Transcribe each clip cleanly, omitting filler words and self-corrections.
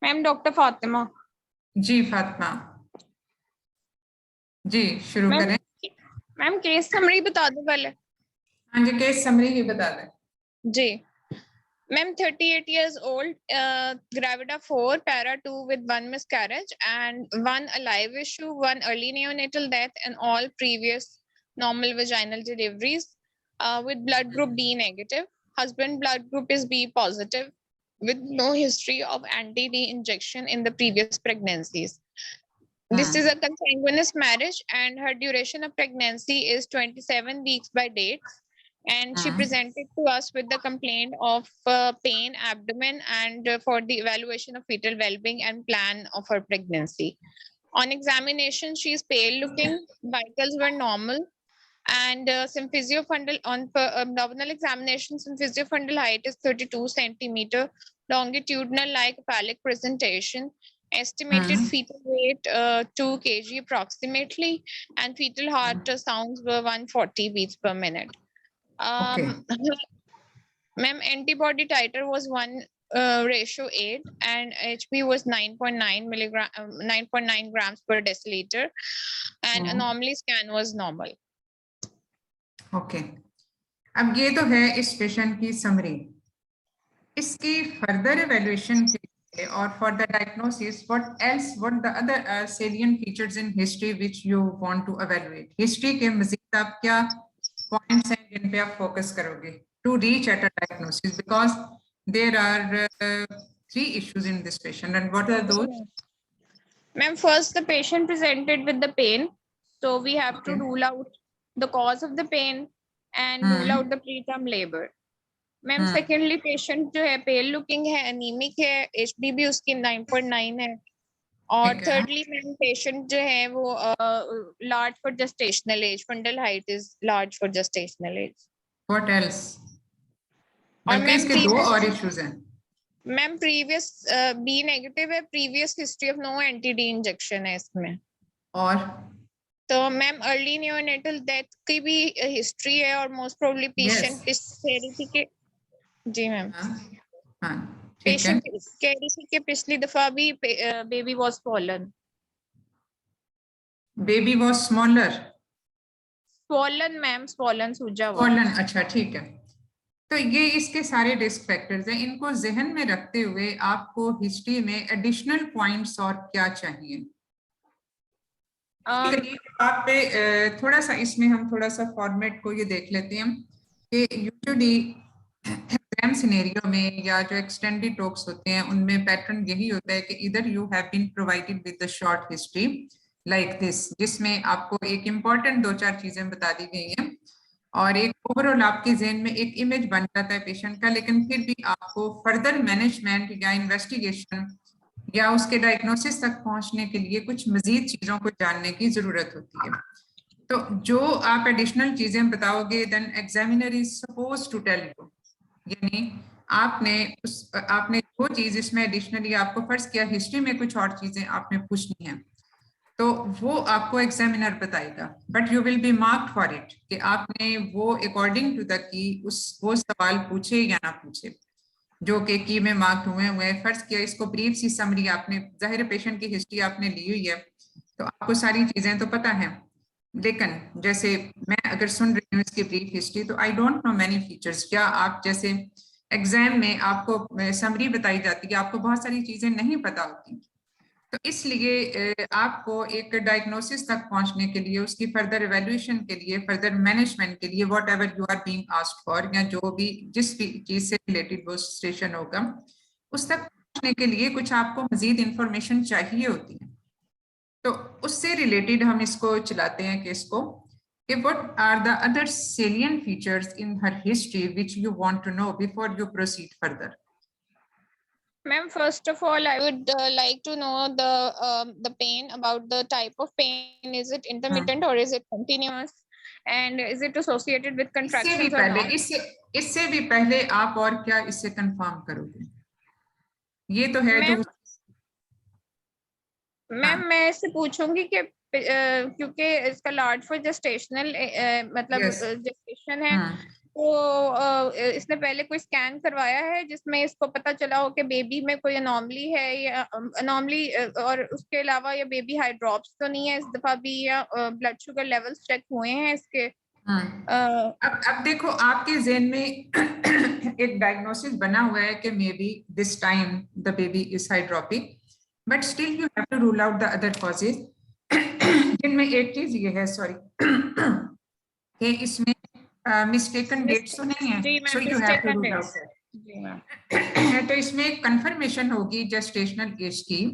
Ma'am doctor Fatima. Ji Fatima, ji शुरू ma'am करें। Ma'am case summary बता दो पहले। हाँ जी, केस समरी ही बता दें। जी ma'am 38 years old, gravida 4, para 2 with 1 miscarriage and 1 alive issue, 1 early neonatal death and all previous normal vaginal deliveries, with blood group B negative. Husband blood group is B positive with no history of anti-D injection in the previous pregnancies. This is a consanguineous marriage and her duration of pregnancy is 27 weeks by date. And she presented to us with the complaint of pain, abdomen, and for the evaluation of fetal well-being and plan of her pregnancy. On examination, she is pale looking, vitals were normal, and symphysiofundal on abdominal examination, symphysiofundal height is 32 centimeter, longitudinal like phallic presentation, estimated fetal weight 2 kg approximately, and fetal heart sounds were 140 beats per minute. Okay, Ma'am, antibody titer was 1:8 and HP was 9.9 grams per deciliter, and anomaly scan was normal. Okay. अब ये तो है इस patient की summary. इसकी further evaluation के लिए और for the diagnosis what else, what the other salient features in history which you want to evaluate. History के मजीद आप क्या पॉइंट्स हैं जिन पे आप फोकस करोगे to reach at a diagnosis, because there are three issues in this patient, and what are those? Ma'am, first the patient presented with the pain, so we have to rule out the cause of the pain and rule out the preterm labor. Ma'am secondly patient जो है पेल looking है, anaemic है, HB भी उसकी 9.9 है, और thirdly ma'am patient जो है वो large for gestational age, fundal height is large for gestational age. What else? और बल्कि मैम इसके दो और इश्यूज हैं। मैम प्रीवियस बी नेगेटिव है, previous history of no anti D injection है इसमें, और तो मैम अर्ली नियोनेटल डेथ की भी हिस्ट्री है, और मोस्ट प्रोबेबली पेशेंट इस थेरेपी के। जी मैम, हाँ ठीक है। पेशेंट कह रही थी कि पिछली दफा भी baby was fallen. Baby was smaller, swollen ma'am, swollen सूजा हुआ। फॉलन, अच्छा ठीक है। तो ये इसके सारे रिस्क फैक्टर्स हैं, इनको जहन में रखते हुए आपको हिस्ट्री में एडिशनल पॉइंट्स और क्या चाहिए। आप पे थोड़ा सा इसमें हम थोड़ा सा फॉर्मेट को ये देख लेते हैं कि यूजुअली एग्जाम सिनेरियो में या जो एक्सटेंडेड टॉक्स होते हैं उनमें पैटर्न यही होता है कि इधर you have been provided with the short history like this, जिसमें आपको एक इम्पॉर्टेंट दो चार चीजें बता दी गई हैं और एक ओवरऑल आपके जहन में एक इमेज बन जाता है पेशेंट का, लेकिन फिर भी आपको फर्दर मैनेजमेंट या इन्वेस्टिगेशन या उसके डायग्नोसिस तक पहुंचने के लिए कुछ मजीद चीजों को जानने की जरूरत होती है। तो जो आप एडिशनल चीजें बताओगे then examiner is suppose to tell you, यानी आपने जो चीज इसमें एडिशनली आपको फर्ज किया हिस्ट्री में कुछ और चीजें आपने पूछनी है तो वो आपको एग्जामिनर बताएगा, but you will be marked for it कि आपने वो अकॉर्डिंग टू द की वो सवाल पूछे या ना पूछे जो कि की में मार्क हुए फर्ज किया इसको ब्रीफ सी समरी आपने, जाहिर पेशेंट की हिस्ट्री आपने ली हुई है तो आपको सारी चीजें तो पता है, लेकिन जैसे मैं अगर सुन रही हूँ इसकी ब्रीफ हिस्ट्री तो आई डोंट नो मेनी फीचर्स। क्या आप जैसे एग्जाम में आपको समरी बताई जाती है, आपको बहुत सारी चीजें नहीं पता होती, तो इसलिए आपको एक डायग्नोसिस तक पहुंचने के लिए उसकी फर्दर एवेल्युएशन के लिए फर्दर मैनेजमेंट के लिए whatever you are being asked for या जो भी जिस भी चीज से रिलेटेड वो स्टेशन होगा उस तक पहुंचने के लिए कुछ आपको मजीद इंफॉर्मेशन चाहिए होती है। तो उससे रिलेटेड हम इसको चलाते हैं केस को कि what are the other salient features in her history which you want to know before you proceed further. Ma'am, first of all, I would like to know the pain, about the type of pain. Is it intermittent or is it continuous? And is it associated with contractions or not? इससे भी पहले आप और क्या इससे confirm करोगे? ये तो है जो मैम मैं इससे पूछूंगी कि क्योंकि इसका लार्ज फॉर जेस्टेशनल मतलब जेस्टेशन है, तो इसने पहले कोई स्कैन करवाया है जिसमें इसको पता चला हो कि बेबी में कोई अनोमली है या अनोमली, और उसके अलावा या बेबी हाई ड्रॉप्स तो नहीं है इस दफा भी, या ब्लड शुगर लेवल्स चेक हुए हैं इसके? अब देखो आपके ज़हन में एक डायग्नोसिस बना हुआ है कि maybe this time the baby is hydropic, but still you have to rule out the other causes, जिनमें एक चीज ये है, सॉरी, कि इसमें मिस्टेकन डेट्स तो नहीं है, so you have to rule out. तो इसमें कंफर्मेशन होगी जेस्टेशनल एज की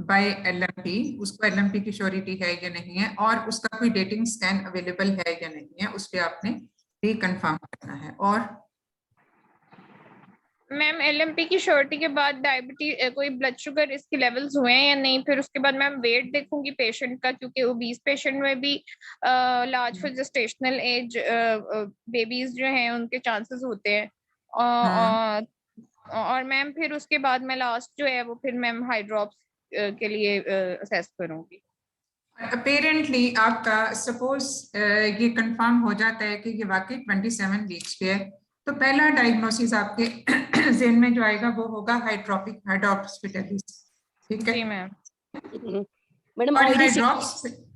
बाय एलएमपी, उसको एलएमपी की श्योरिटी है या नहीं है, और उसका कोई डेटिंग स्कैन अवेलेबल है या नहीं है, उस पर आपने रिकन्फर्म करना है। और मैम एलएमपी की श्योरिटी के बाद डायबिटीज, कोई ब्लड शुगर इसके लेवल्स हुए हैं या नहीं, फिर उसके बाद मैम वेट देखूंगी पेशेंट का, क्योंकि ओबीस पेशेंट में भी large for gestational as babies जो हैं उनके चांसेस होते हैं। और मैम फिर उसके बाद मैं लास्ट जो है वो फिर मैम हाई ड्रॉप्स के लिए असेस करूंगी। अपेरेंटली आपका सपोज ये कंफर्म हो जाता है कि ये वाकई 27 वीक्स पे है, तो पहला डायग्नोसिस आपके ज़हन में जो आएगा वो होगा हाइड्रोपिक हाइड्रोप्सिटालिस, ठीक है? जी मैम। मैडम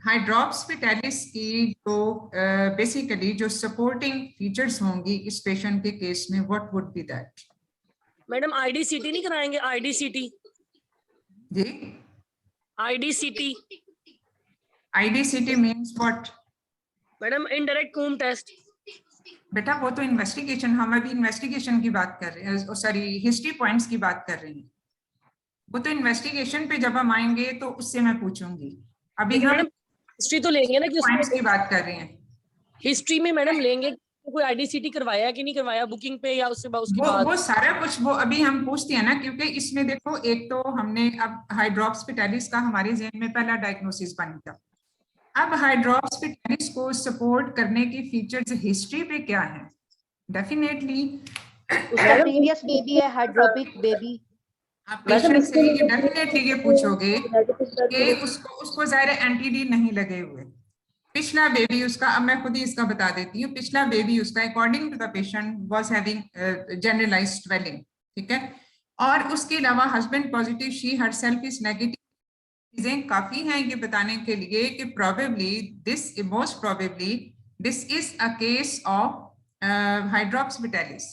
हाइड्रोप्सिटालिस की जो बेसिकली जो सपोर्टिंग फीचर्स होंगी इस पेशेंट के केस में, what would be that? Madam IDCT नहीं कराएंगे? आईडीसीटी जी, IDCT IDCT means what? Madam indirect Coombs test. बेटा वो तो इन्वेस्टिगेशन, हम अभी इन्वेस्टिगेशन की बात कर रहे हैं, सॉरी हिस्ट्री पॉइंट्स की बात कर रहे हैं। वो तो इन्वेस्टिगेशन पे जब हम आएंगे तो उससे मैं पूछूंगी, अभी हम हिस्ट्री तो लेंगे ना कि पॉइंट्स की बात कर रहे हैं। हिस्ट्री में मैडम लेंगे कोई आईडीसीटी करवाया कि नहीं करवाया बुकिंग पे, या उसके बाद उसके बाद वो सारा कुछ वो अभी हम पूछते हैं ना, क्योंकि इसमें देखो एक तो हमने अब हाइड्रोप्सिटालिस का हमारे ज़हन में पहला डायग्नोसिस बन गया। अब हाइड्रोप्सिटालिस को सपोर्ट करने की फीचर्स हिस्ट्री पे क्या है? डेफिनेटली प्रीवियस बेबी है हाइड्रोपिक बेबी। आप पेशेंट से ये डेफिनेटली ये पूछोगे कि उसको ज़ाहिर एंटीडी नहीं लगे हुए, पिछला बेबी उसका, अब मैं खुद ही इसका बता देती हूँ, पिछला बेबी उसका according to the patient was having generalised swelling, ठीक है? और उसके अलावा husband positive, she herself is negative, चीजें काफी हैं ये बताने के लिए कि probably this, most probably this is a case of hydrops fetalis.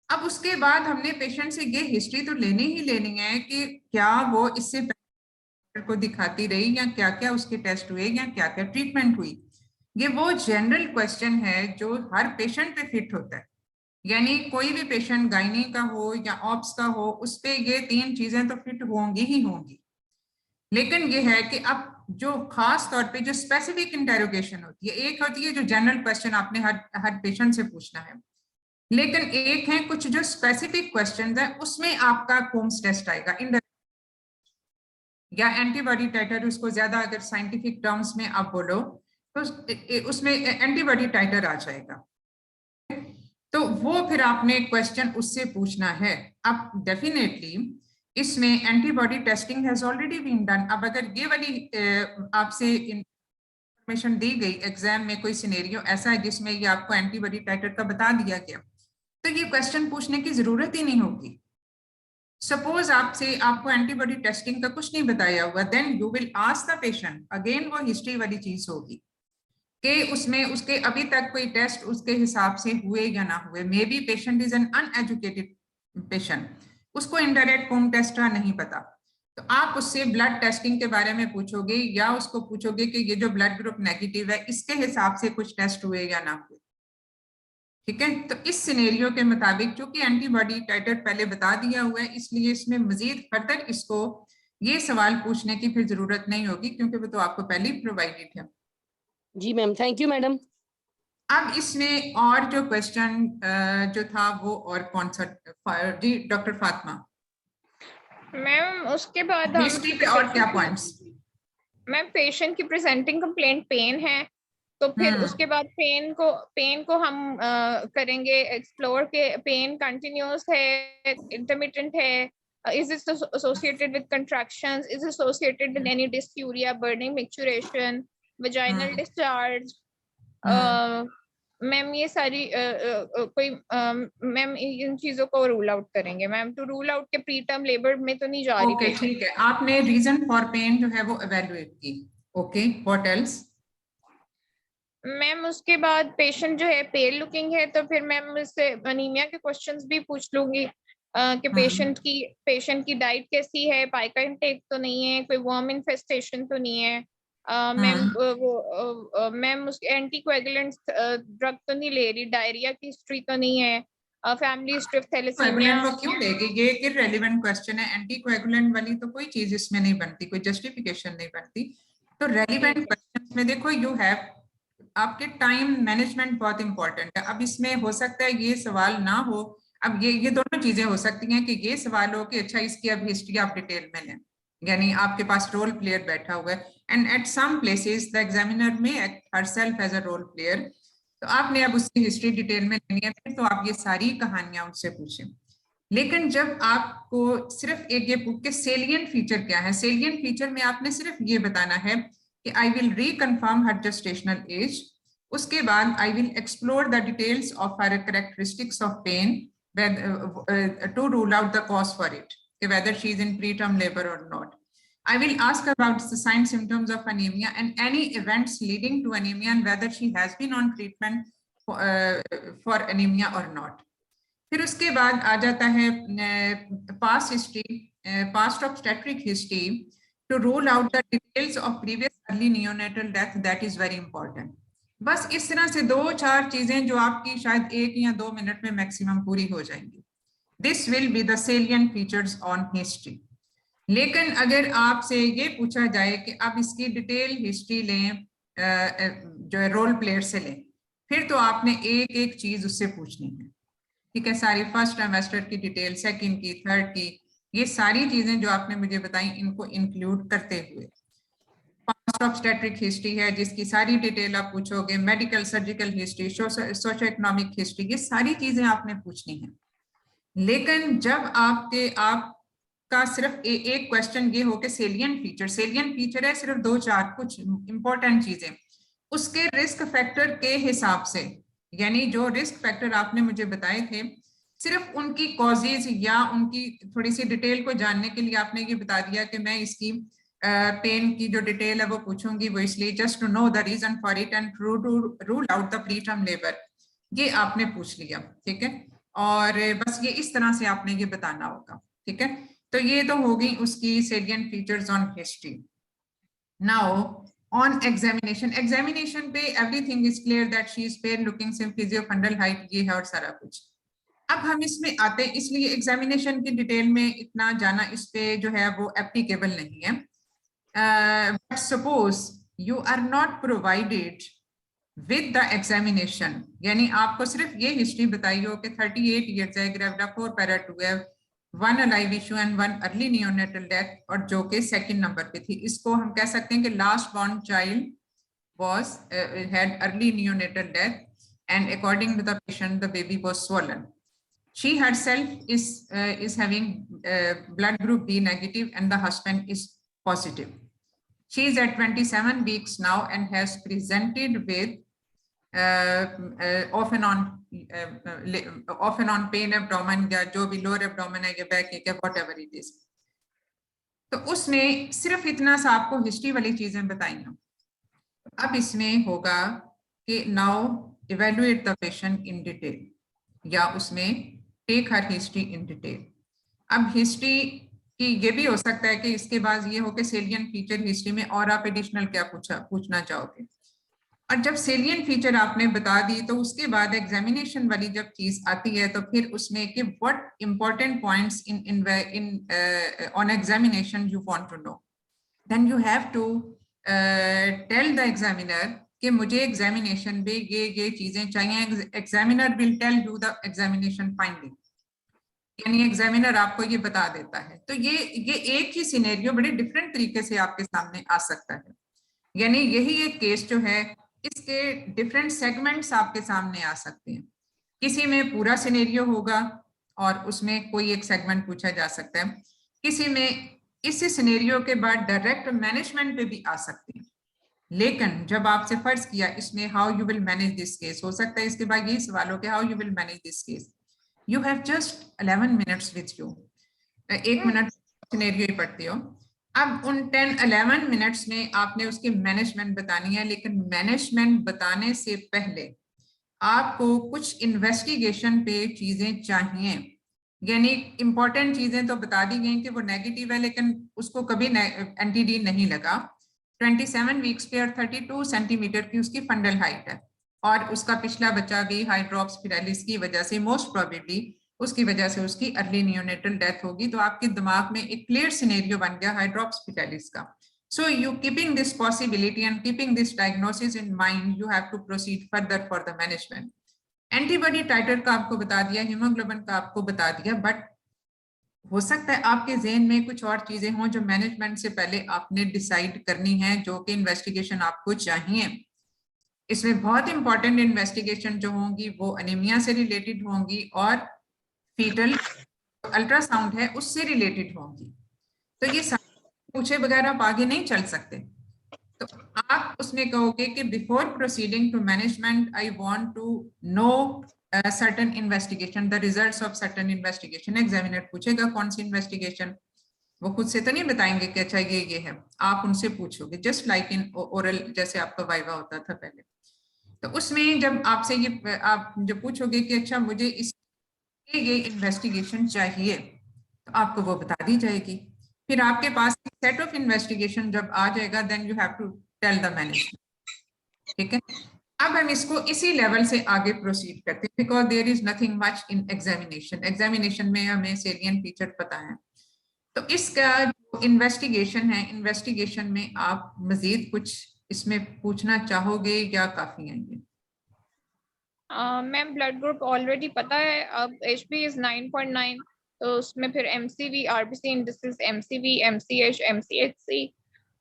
अब उसके बाद हमने पेशेंट से ये हिस्ट्री तो लेनी ही लेनी है कि क्या वो इससे को दिखाती रही, या क्या क्या उसके टेस्ट हुए, या क्या क्या ट्रीटमेंट हुई। ये वो जनरल क्वेश्चन है जो हर पेशेंट पे फिट होता है, यानी कोई भी पेशेंट गायनी का हो या ऑप्स का हो, उस पे ये तीन चीजें तो फिट होंगी ही होंगी। लेकिन ये है कि अब जो खास तौर पे जो स्पेसिफिक इंटेरोगेशन होती है, एक होती है जो जनरल क्वेश्चन आपने हर पेशेंट से पूछना है, लेकिन एक है कुछ जो स्पेसिफिक क्वेश्चंस है, उसमें आपका कोम्स टेस्ट आएगा, या एंटीबॉडी टाइटर, उसको ज्यादा अगर साइंटिफिक टर्म्स में आप बोलो तो उसमें एंटीबॉडी टाइटर आ जाएगा। तो वो फिर आपने क्वेश्चन उससे पूछना है। अब डेफिनेटली इसमें antibody testing has already been done. अब अगर ये वाली आपसे इंफॉर्मेशन दी गई एग्जाम में, कोई सिनेरियो ऐसा है जिसमें ये आपको एंटीबॉडी टाइटर का बता दिया गया, तो ये क्वेश्चन पूछने की जरूरत ही नहीं होगी। सपोज आपको एंटीबॉडी टेस्टिंग का कुछ नहीं बताया हुआ, then you will ask the patient again, वो हिस्ट्री वाली चीज होगी कि उसमें उसके अभी तक कोई टेस्ट उसके हिसाब से हुए या ना हुए। May be patient is an uneducated patient, उसको इनडायरेक्ट होम टेस्ट का नहीं पता, तो आप उससे ब्लड टेस्टिंग के बारे में पूछोगे, या उसको पूछोगे कि ये जो ब्लड ग्रुप नेगेटिव है इसके हिसाब से कुछ टेस्ट हुए या ना हुए, ठीक है? तो इस सिनेरियो के मुताबिक चूंकि एंटीबॉडी टाइटर पहले बता दिया हुआ है, इसलिए इसमें मजीद फर्दर इसको ये सवाल पूछने की फिर जरूरत नहीं होगी, क्योंकि वो तो आपको पहले ही प्रोवाइडेड है। जी मैम, थैंक यू मैडम। अब इसमें और जो क्वेश्चन जो था वो और कौन सा? जी डॉक्टर फातिमा मैम उसके बाद हिस्ट्री पे और क्या पॉइंट्स? मैम पेशेंट की प्रेजेंटिंग कंप्लेंट पेन है, तो फिर उसके बाद पेन को हम करेंगे एक्सप्लोर के पेन कंटिन्यूअस है, इंटरमिटेंट है, is it associated with contractions, is it associated with any dysuria, burning, micturition, vaginal discharge, ma'am ये सारी कोई मैम इन चीजों को रूल आउट करेंगे मैम, टू रूल आउट के प्री टर्म लेबर में तो नहीं जा रही ओके patient। ठीक है, आपने रीजन फॉर पेन जो है वो एवेल्युएट की। Okay, what else? मैम उसके बाद पेशेंट जो है पेल लुकिंग है, तो फिर मैम उससे अनीमिया के क्वेश्चंस भी पूछ लूंगी कि पेशेंट की डाइट कैसी है, पाइका इनटेक तो नहीं है, कोई वर्म इन्फेस्टेशन तो नहीं है, मैम वो मैम उसके एंटीकोएगुलेंट ड्रग तो नहीं ले रही, डायरिया की हिस्ट्री तो नहीं है, फैमिली हिस्ट्री ऑफ थैलेसीमिया। वो क्यों लेगी? ये इररेलेवेंट क्वेश्चन है। एंटीकोएगुलेंट वाली तो कोई चीज इसमें नहीं बनती, कोई जस्टिफिकेशन नहीं बनती। तो रेलिवेंट क्वेश्चंस में देखो, यू हैव, आपके टाइम मैनेजमेंट बहुत इंपॉर्टेंट है। अब इसमें हो सकता है ये सवाल ना हो, अब ये दोनों चीजें हो सकती हैं कि ये सवाल हो कि अच्छा इसकी अब हिस्ट्री आप डिटेल में लें, यानी आपके पास रोल प्लेयर बैठा हुआ है, and at some places the examiner may act herself as a role player, तो आपने अब उसकी हिस्ट्री डिटेल में लेनी है, फिर तो आप ये सारी कहानियां उनसे पूछें। लेकिन जब आपको सिर्फ एक ये पूछ के सेलियंट फीचर क्या है, सेलियंट फीचर में आपने सिर्फ ये बताना है कि I will reconfirm her gestational age, उसके बाद I will explore the details of her characteristics of pain to rule out the cause for it, whether she is in preterm labor or not. I will ask about the signs symptoms of anemia and any events leading to anemia and whether she has been on treatment for anemia or not. फिर उसके बाद आ जाता है past history, past obstetric history, to rule out the details of previous early neonatal death, that is very important. बस इस तरह से 2-4 चीजें जो आपकी शायद 1 या 2 मिनट में मैक्सिमम पूरी हो जाएंगी। This will be the salient features on history. लेकिन अगर आपसे ये पूछा जाए कि आप इसकी डिटेल हिस्ट्री लें, जो है रोल प्लेयर से लें, फिर तो आपने एक एक चीज उससे पूछनी है, ठीक है, सारी फर्स्ट ट्राइमेस्टर की डिटेल, सेकंड की, थर्ड की, ये सारी चीजें जो आपने मुझे बताई इनको इंक्लूड करते हुए। पास्ट ऑब्स्टेट्रिक हिस्ट्री है जिसकी सारी डिटेल आप पूछोगे, medical surgical history, socio economic history, ये सारी चीजें आपने पूछनी है। लेकिन जब आपका सिर्फ एक क्वेश्चन ये हो कि सेलियंट फीचर है सिर्फ 2-4 कुछ इंपॉर्टेंट चीजें, उसके रिस्क फैक्टर के हिसाब से, यानी जो रिस्क फैक्टर आपने मुझे बताए थे, सिर्फ उनकी कॉजेज या उनकी थोड़ी सी डिटेल को जानने के लिए आपने ये बता दिया कि मैं इसकी पेन की जो डिटेल है वो पूछूंगी, वो इसलिए just to know the reason for it and rule out the preterm labour, ये आपने पूछ लिया, ठीक है, और बस ये इस तरह से आपने ये बताना होगा, ठीक है। तो ये तो हो गई उसकी salient features on history. Now on examination पे everything is clear that she is fair looking, सिम फिजियोफंडल हाइट, ये है और सारा कुछ। अब हम इसमें आते हैं, इसलिए एग्जामिनेशन की डिटेल में इतना जाना इस पे जो है वो एप्लीकेबल नहीं है। But suppose you are not provided with the examination, यानी आपको सिर्फ ये हिस्ट्री बताई हो कि 38 ईयर्स है, ग्रेविडा 4 पैरा 2 है, 1 alive issue and 1 early neonatal death, और जो कि सेकंड नंबर पे थी, इसको हम कह सकते हैं कि last born child was had early neonatal death and according to the patient the baby was swollen. She herself is having blood group B negative and the husband is positive. She is at 27 weeks now and has presented with off and on pain abdomen या जो भी lower abdomen है या back है, whatever it is. तो उसने सिर्फ इतना सा आपको हिस्ट्री वाली चीजें बताई हैं। अब इसमें होगा कि now evaluate the patient in detail, या उसमें take her history in detail. अब हिस्ट्री की ये भी हो सकता है कि इसके बाद ये हो कि सेलियंट फीचर हिस्ट्री में और आप एडिशनल क्या पूछना चाहोगे, और जब सेलियंट फीचर आपने बता दी तो उसके बाद एग्जामिनेशन वाली जब चीज आती है तो फिर उसमें कि what important points in on examination you want to know, then you have to tell the examiner कि मुझे एग्जामिनेशन में ये चीजें चाहिए। Examiner will tell you the examination finding, यानी एग्जामिनर आपको ये बता देता है। तो ये एक ही सिनेरियो बड़े डिफरेंट तरीके से आपके सामने आ सकता है, यानी यही एक केस जो है इसके डिफरेंट सेगमेंट्स आपके सामने आ सकते हैं। किसी में पूरा सिनेरियो होगा और उसमें कोई एक सेगमेंट पूछा जा सकता है, किसी में इसी सिनेरियो के बाद डायरेक्ट मैनेजमेंट पे भी आ सकते हैं। लेकिन जब आपसे फर्ज किया इसमें how you will manage this case, हो सकता है इसके बाद यही सवाल हो कि how you will manage this case, you have just 11 minutes with you, 1 minute scenario ही पढ़ती हो। अब उन 10-11 मिनट्स में आपने उसकी मैनेजमेंट बतानी है, लेकिन मैनेजमेंट बताने से पहले आपको कुछ इन्वेस्टिगेशन पे चीजें चाहिए, यानी इंपॉर्टेंट चीजें तो बता दी गई कि वो नेगेटिव है, लेकिन उसको कभी एंटीडी नहीं लगा। 27 वीक्स पे और 32 सेंटीमीटर की उसकी फंडल हाइट है, और उसका पिछला बच्चा भी हाइड्रोप्सिरालिस की वजह से मोस्ट प्रोबेबली उसकी वजह से उसकी अर्ली नियोनेटल डेथ होगी। तो आपके दिमाग में एक क्लियर सिनेरियो बन गया हाइड्रोप्सिरालिस का। So you keeping this possibility and keeping this diagnosis in mind, you have to proceed further for the management. Antibody titre का आपको बता दिया, हीमोग्लोबिन का आपको बता दिया, बट हो सकता है आपके ज़हन में कुछ और चीजें हों जो मैनेजमेंट से पहले आपने डिसाइड करनी है, जो कि इन्वेस्टिगेशन आपको चाहिए। इसमें बहुत इंपॉर्टेंट इन्वेस्टिगेशन जो होंगी वो अनीमिया से रिलेटेड होंगी और फीटल अल्ट्रासाउंड है उससे रिलेटेड होंगी। तो ये पूछे बगैर आप आगे नहीं चल सकते। तो आप उसमें कहोगे कि before proceeding to management I want to know certain investigation, the results of certain investigation. Examiner पूछेगा कौन सी इन्वेस्टिगेशन, वो खुद से तो नहीं बताएंगे कि अच्छा ये है, आप उनसे पूछोगे, जस्ट लाइक इन ओरल जैसे आपका वाइवा होता था पहले। तो उसमें जब आपसे ये आप जब पूछोगे कि अच्छा मुझे इस ये इन्वेस्टिगेशन चाहिए, तो आपको वो बता दी जाएगी। फिर आपके पास सेट ऑफ इन्वेस्टिगेशन जब आ जाएगा, then you have to tell the management. ठीक है, अब हम इसको इसी लेवल से आगे प्रोसीड करते हैं, because there is nothing much in examination. Examination में हमें सेलिएंट फीचर पता है। तो इसका जो इन्वेस्टिगेशन है, इन्वेस्टिगेशन में आप मजीद कुछ इसमें पूछना चाहोगे या काफी है ये? मैम ब्लड ग्रुप ऑलरेडी पता है, अब HB इज 9.9, तो उसमें फिर MCV, RBC indices, MCV, MCH, MCHC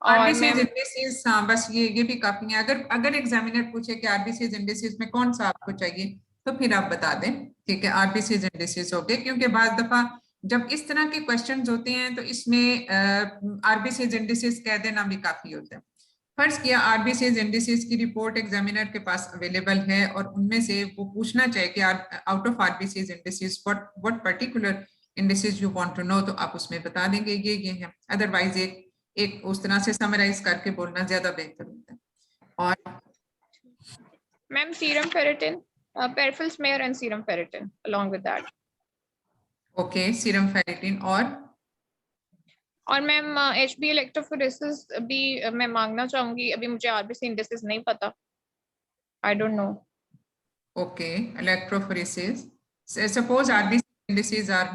और मैम इंडिसेस। हाँ, बस ये भी काफी है। अगर एग्जामिनर पूछे कि आरबीसी इंडिसेस में कौन सा आपको चाहिए, तो फिर आप बता दें ठीक है आरबीसी इंडिसेस हो गए, क्योंकि बाज दफा जब इस तरह के क्वेश्चंस होते हैं तो इसमें आरबीसी इंडिसेस कह देना भी काफी होता है। फर्ज किया आरबीसी इंडिसेस की रिपोर्ट एग्जामिनर के पास अवेलेबल है और उनमें से वो पूछना चाहिए कि out of RBC indices what particular indices you want to know, तो आप उसमें बता देंगे ये है। अदरवाइज एक उस तरह से समराइज करके बोलना ज्यादा बेहतर होता है। और ma'am serum ferritin, peripheral smear and serum ferritin along with that. Okay, serum ferritin और मैम HB इलेक्ट्रोफोरेसिस भी मैं मांगना चाहूंगी, अभी मुझे आरबीसी इंडिसेस नहीं पता, I don't know. Okay, electrophoresis, suppose RBC indices are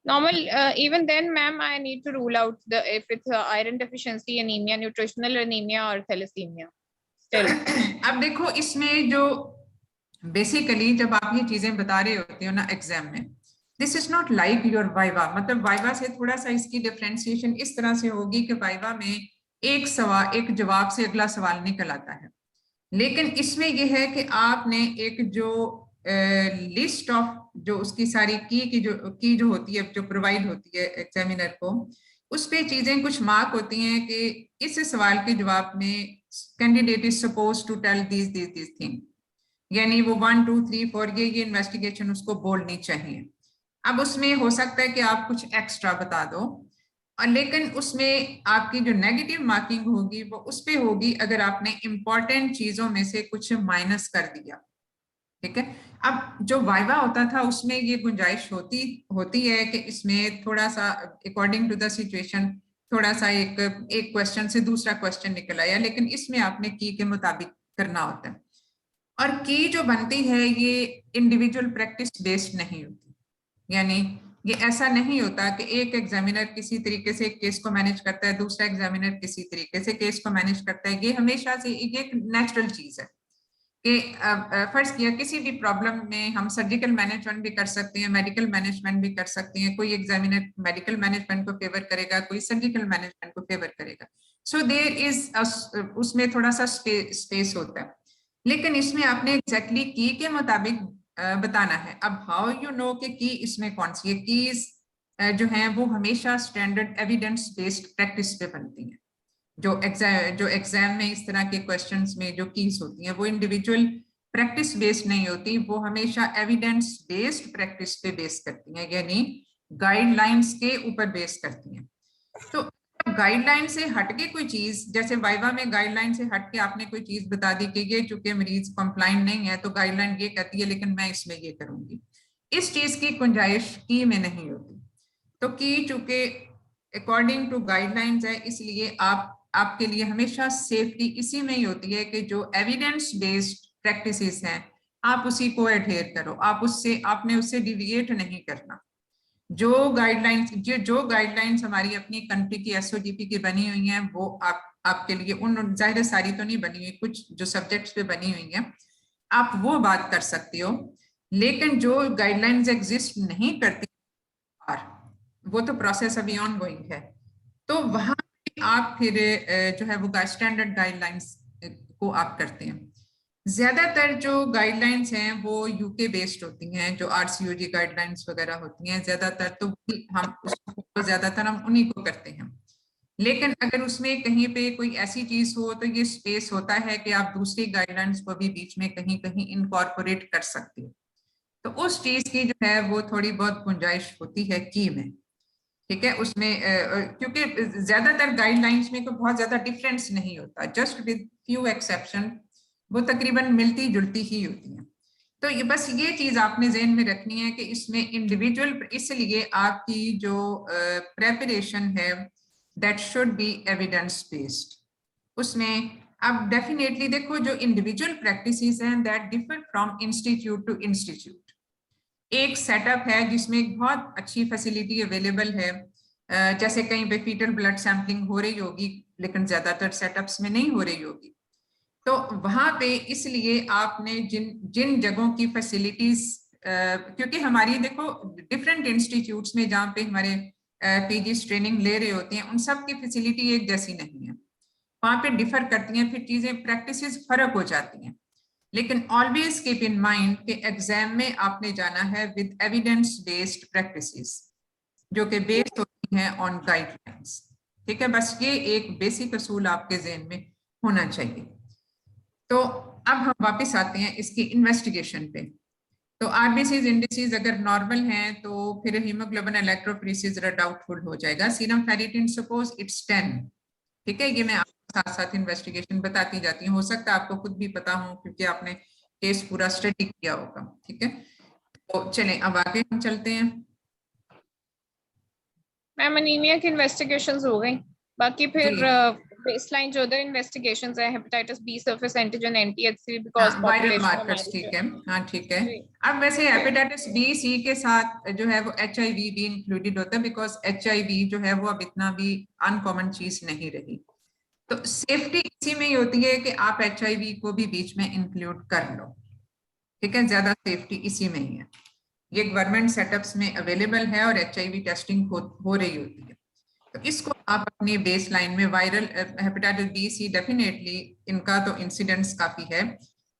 normal, even then ma'am I need to rule out if it's iron deficiency anemia, nutritional anemia or thalassemia still. अब देखो इसमें जो बेसिकली जब आप ये चीजें बता रहे होते हो ना एग्जाम में, this is not like your viva. मतलब वाइवा से थोड़ा सा इसकी डिफरेंशिएशन इस तरह से होगी कि वाइवा में एक जवाब से अगला सवाल निकल आता है, लेकिन इसमें यह है कि आपने एक जो लिस्ट ऑफ जो उसकी सारी की जो होती है, जो प्रोवाइड होती है एग्जामिनर को, उस पे चीजें कुछ मार्क होती हैं कि इस सवाल के जवाब में candidate is suppose to tell this thing, यानी वो 1 2 3 4 ये इन्वेस्टिगेशन उसको बोलनी चाहिए। अब उसमें हो सकता है कि आप कुछ एक्स्ट्रा बता दो, और लेकिन उसमें आपकी जो नेगेटिव मार्किंग होगी वो उस पे होगी अगर आपने इंपॉर्टेंट चीजों में से कुछ माइनस कर दिया। ठीक है, अब जो वाइवा होता था उसमें ये गुंजाइश होती है कि इसमें थोड़ा सा अकॉर्डिंग टू द सिचुएशन थोड़ा सा एक क्वेश्चन से दूसरा क्वेश्चन निकल आया, लेकिन इसमें आपने की के मुताबिक करना होता है। और की जो बनती है ये इंडिविजुअल प्रैक्टिस बेस्ड नहीं होती, यानी ये ऐसा नहीं होता कि एक एग्जामिनर किसी तरीके से केस को मैनेज करता है, दूसरा एग्जामिनर किसी तरीके से केस को मैनेज करता है। ये हमेशा से एक नेचुरल चीज है कि फर्ज किया किसी भी प्रॉब्लम में हम सर्जिकल मैनेजमेंट भी कर सकते हैं, मेडिकल मैनेजमेंट भी कर सकते हैं। कोई एग्जामिनर मेडिकल मैनेजमेंट को फेवर करेगा, कोई सर्जिकल मैनेजमेंट को फेवर करेगा। सो देयर इज उसमें थोड़ा सा स्पेस होता है, लेकिन इसमें आपने एग्जैक्टली की के मुताबिक बताना है। अब हाउ यू नो कि की इसमें कौन सी है, कीज जो हैं वो हमेशा स्टैंडर्ड एविडेंस बेस्ड प्रैक्टिस पे बनती हैं। जो एग्जाम में इस तरह के क्वेश्चंस में जो कीज होती हैं वो इंडिविजुअल प्रैक्टिस बेस्ड नहीं होती, वो हमेशा एविडेंस बेस्ड प्रैक्टिस पे बेस करती हैं, यानी गाइडलाइंस के ऊपर बेस करती हैं। तो गाइडलाइन से हटके कोई चीज, जैसे वाइवा में गाइडलाइन से हटके आपने कोई चीज बता दी कि ये चूंकि मरीज कंप्लाइंट नहीं है तो गाइडलाइन ये कहती है लेकिन मैं इसमें ये करूंगी, इस चीज की गुंजाइश की में नहीं होती। तो की चूंकि अकॉर्डिंग टू गाइडलाइंस है, इसलिए आपके लिए हमेशा सेफ्टी इसी में ही होती है कि जो एविडेंस बेस्ड प्रैक्टिसेस हैं आप उसी को एडहेयर करो, आपने उससे डिविएट नहीं करना। जो गाइडलाइंस हमारी अपनी कंट्री की एसओजीपी की बनी हुई हैं वो आपके लिए, उन जाहिर सारी तो नहीं बनी हुई, कुछ जो सब्जेक्ट्स पे बनी हुई हैं आप वो बात कर सकते हो, लेकिन जो गाइडलाइंस एग्जिस्ट नहीं करती वो तो प्रोसेस अभी ऑन गोइंग है, तो वहां आप फिर जो है वो स्टैंडर्ड गाइडलाइंस को आप करते हैं। ज्यादातर जो गाइडलाइंस हैं वो यूके बेस्ड होती हैं, जो आरसीओजी गाइडलाइंस वगैरह होती हैं ज्यादातर, तो हम उन्हीं को करते हैं। लेकिन अगर उसमें कहीं पे कोई ऐसी चीज हो तो ये स्पेस होता है कि आप दूसरी गाइडलाइंस को भी बीच में कहीं कहीं इनकॉर्पोरेट कर सकते हो, तो उस चीज की जो है वो थोड़ी बहुत गुंजाइश होती है की में, ठीक है। उसमें क्योंकि ज्यादातर गाइडलाइंस में तो बहुत ज्यादा डिफरेंस नहीं होता, जस्ट विद फ्यू एक्सेप्शन वो तकरीबन मिलती जुलती ही होती है। तो ये बस ये चीज आपने ज़हन में रखनी है कि इसमें इंडिविजुअल, इसलिए आपकी जो प्रेपरेशन है that should be evidence based. उसमें अब डेफिनेटली देखो जो इंडिविजुअल प्रैक्टिसेस हैं that differ from institute to institute. एक सेटअप है जिसमें एक बहुत अच्छी फैसिलिटी अवेलेबल है, जैसे कहीं पे फीटल ब्लड सैंपलिंग हो रही होगी लेकिन ज्यादातर सेटअप्स में नहीं हो रही होगी, तो वहां पे इसलिए आपने जिन जगहों की फैसिलिटीज, क्योंकि हमारी देखो डिफरेंट इंस्टीट्यूट्स में जहाँ पे हमारे पीजीज ट्रेनिंग ले रहे होते हैं उन सब की फैसिलिटी एक जैसी नहीं है, वहां पे डिफर करती हैं, फिर चीजें प्रैक्टिसेस फर्क हो जाती हैं। लेकिन ऑलवेज कीप इन माइंड कि एग्जाम में आपने जाना है विद एविडेंस बेस्ड प्रैक्टिसेस जो कि बेस्ड होती हैं ऑन गाइडलाइंस, ठीक है। बस ये एक बेसिक असूल आपके ज़हन में होना चाहिए। तो अब हम वापस आते हैं इसकी इन्वेस्टिगेशन पे। तो आरबीसीज इंडिसेस अगर नॉर्मल हैं तो फिर हीमोग्लोबिन इलेक्ट्रोफोरेसिस जरा डाउटफुल हो जाएगा। सीरम फेरिटिन सपोज इट्स 10, ठीक है। ये मैं आपको साथ साथ इन्वेस्टिगेशन बताती जाती हूँ, हो सकता है आपको खुद भी पता हो क्योंकि आपने केस पूरा स्टडी किया होगा, ठीक है। तो चलें अब आगे हम चलते हैं। मैम अनीमिया की इन्वेस्टिगेशंस हो गई, बाकी फिर बेसलाइन जो अदर इन्वेस्टिगेशंस है हेपेटाइटिस बी सरफेस एंटीजन एंटीएचसी बिकॉज़ वायरल मार्कर्स, ठीक है, हाँ ठीक है। अब वैसे हेपेटाइटिस बी सी के साथ जो है वो एचआईवी भी इंक्लूडेड होता है, बिकॉज एचआईवी जो है वो अब इतना भी अनकॉमन चीज नहीं रही, तो सेफ्टी इसी में ही होती है कि आप एचआईवी को भी बीच में इंक्लूड कर लो, ठीक है। ज्यादा सेफ्टी इसी में ही है, ये गवर्नमेंट सेटअप्स में अवेलेबल है और एचआईवी टेस्टिंग हो रही होती है, तो इसको आप अपनी बेस लाइन में viral hepatitis B C definitely इनका तो इंसिडेंट्स काफी है,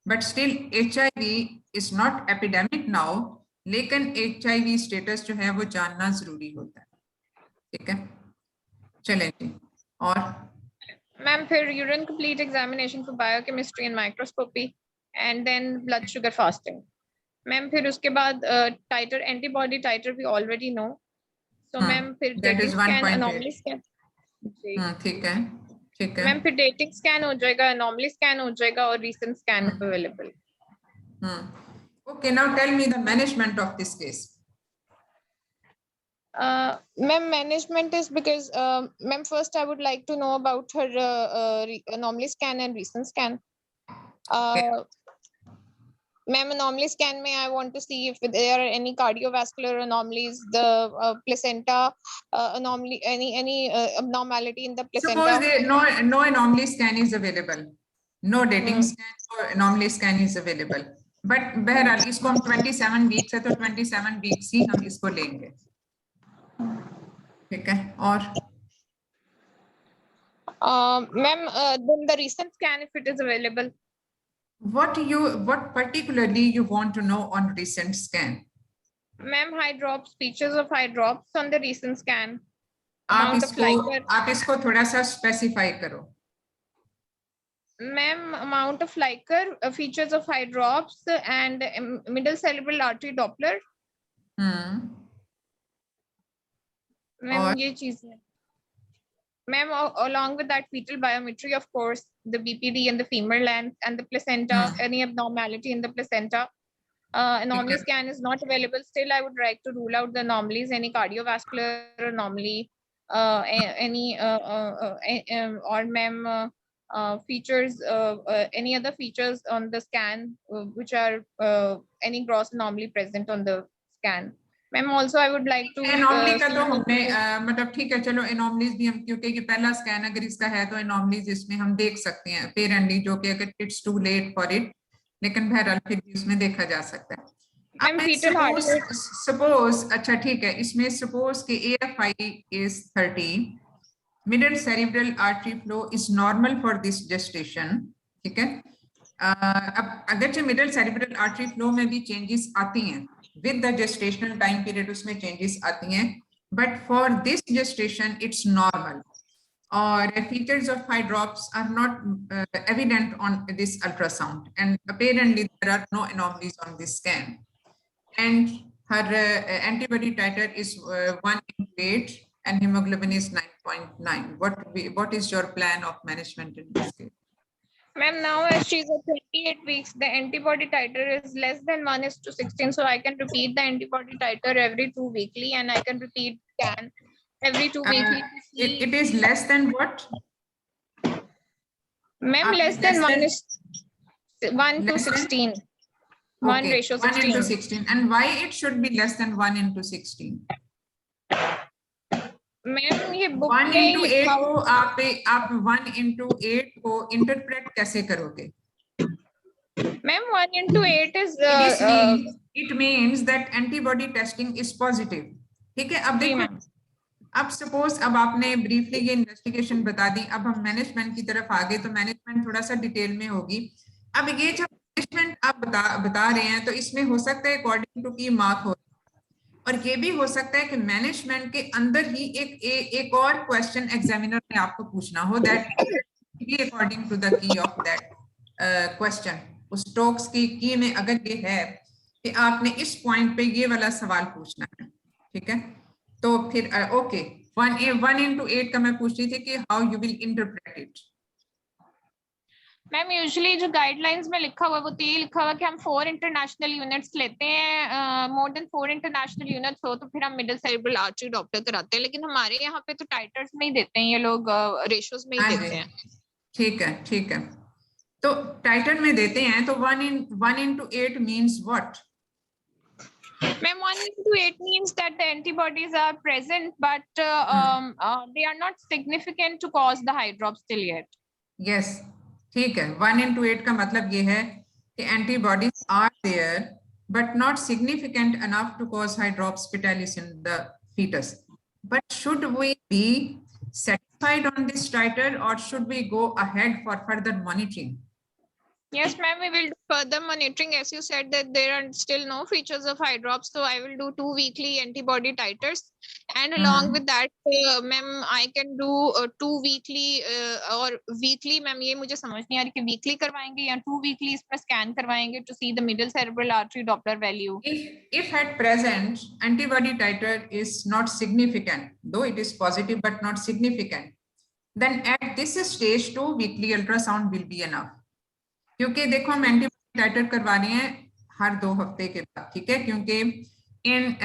but still HIV is not epidemic now, लेकिन एचआईवी स्टेटस जो है वो जानना जरूरी होता है, ठीक है। चलें जी, और मैम फिर urine complete examination for biochemistry and microscopy and then blood sugar fasting. Ma'am फिर उसके बाद titre, antibody titre we already know, तो मैम फिर डेटिंग स्कैन, एनॉमली स्कैन, जी ठीक है, ठीक है। मैम फिर डेटिंग स्कैन हो जाएगा, एनॉमली स्कैन हो जाएगा और recent scan available. Okay, now tell me the management of this case. Ma'am, management is because, ma'am, first I would like to know about her anomaly scan and recent scan. Ma'am, anomaly scan में I want to see if there are any cardiovascular anomalies, the placenta anomaly, any abnormality in the placenta. Suppose there no anomaly scan is available, no dating scan or anomaly scan is available, but बहरहाल इसको हम 27 weeks है तो 27 weeks ही हम इसको लेंगे, ठीक है। और ma'am, then the recent scan if it is available. What particularly you want to know on recent scan? Ma'am, eye drops, features of eye drops on the recent scan. आप Amount of इसको थोड़ा सा specify करो। Ma'am, amount of Liker, features of eye drops and middle cerebral artery Doppler. Ma'am, और ये चीज है. Ma'am, along with that fetal biometry, of course, the BPD and the femur length and the placenta, any abnormality in the placenta. Anomaly scan is not available. Still, I would like to rule out the anomalies, any cardiovascular anomaly, or ma'am, features, any other features on the scan, which are any gross anomaly present on the scan. Ma'am, also I would like to anomaly का तो हमने मतलब ठीक है, चलो anomalies भी हम, क्योंकि ये पहला स्कैन अगर इसका है तो एनॉमलीज इसमें हम देख सकते हैं अपेरेंटली, जो कि अगर it's too late for it, लेकिन बहरहाल फिर भी इसमें देखा जा सकता है। सपोज अच्छा ठीक है, इसमें सपोज कि AFI is 30, middle cerebral artery flow is normal for this gestation, ठीक है। अब अगरचे मिडल सेरिब्रल आर्टरी फ्लो में भी चेंजेस आती हैं with the gestational time period, उसमें changes आती हैं, but for this gestation it's normal, और features of eye drops are not evident on this ultrasound, and apparently there are no anomalies on this scan, and her antibody titer is 1/8 and hemoglobin is 9.9. What is your plan of management in this case? Ma'am, now as she's at 28 weeks, the antibody titer is less than 1:16. So I can repeat the antibody titer every 2 weekly, and I can repeat scan every 2 weekly. It is less than what? Ma'am, less than 1 to 16. 1 ratio 16. 1 into 16. And why it should be less than 1 into 16? Ma'am ये book 1 into 8 को आप 1 into 8 को interpret कैसे करोगे? Ma'am 1 into 8 is it means that antibody testing is positive, ठीक है। अब देखो, अब सपोज अब आपने ब्रीफली ये इन्वेस्टिगेशन बता दी, अब हम मैनेजमेंट की तरफ आ गए, तो मैनेजमेंट थोड़ा सा डिटेल में होगी। अब ये जब मैनेजमेंट आप बता रहे हैं तो इसमें हो सकता है अकॉर्डिंग टू की मार्क हो, और ये भी हो सकता है कि मैनेजमेंट के अंदर ही एक और क्वेश्चन एग्जामिनर ने आपको पूछना हो, that be according to the key of that question. उस टॉक्स की की में अगर ये है कि आपने इस पॉइंट पे ये वाला सवाल पूछना है, ठीक है, तो फिर ओके 1 into 8 का मैं पूछ रही थी कि how you will interpret it. Ma'am usually जो गाइडलाइंस में लिखा हुआ है वो तो ये लिखा हुआ है कि हम 4 इंटरनेशनल यूनिट्स लेते हैं, मोर देन 4 इंटरनेशनल यूनिट्स हो तो फिर हम मिडिल सेरिब्रल आर्टरी डॉप्लर कराते हैं, लेकिन हमारे यहाँ पे तो टाइटर्स में ही देते हैं ये लोग, रेशियोज में ही देते हैं। ठीक है, ठीक है, तो टाइटर में देते हैं, तो 1 into 8 means what? Ma'am, 1 into 8 means that the antibodies are present, but they are not significant to cause the eye drops till yet. Yes, ठीक है। 1 into 8 का मतलब ये है कि antibodies are there, but not significant enough to cause eye drops fetalis in the fetus. But should we be satisfied on this titer, or should we go ahead for further monitoring? Yes, ma'am, we will do further monitoring. As you said that there are still no features of eye drops, so I will do 2 weekly antibody titers, and along with that, ma'am, I can do 2 weekly or weekly. Ma'am, ये मुझे समझ नहीं आ रही कि weekly करवाएंगे या 2 weekly इस पर scan करवाएंगे to see the middle cerebral artery Doppler value. If at present antibody titer is not significant, though it is positive but not significant, then at this stage 2 weekly ultrasound will be enough. क्योंकि देखो हम antibody टाइटर करवा रहे हैं हर 2 हफ्ते के बाद, ठीक है, क्योंकि in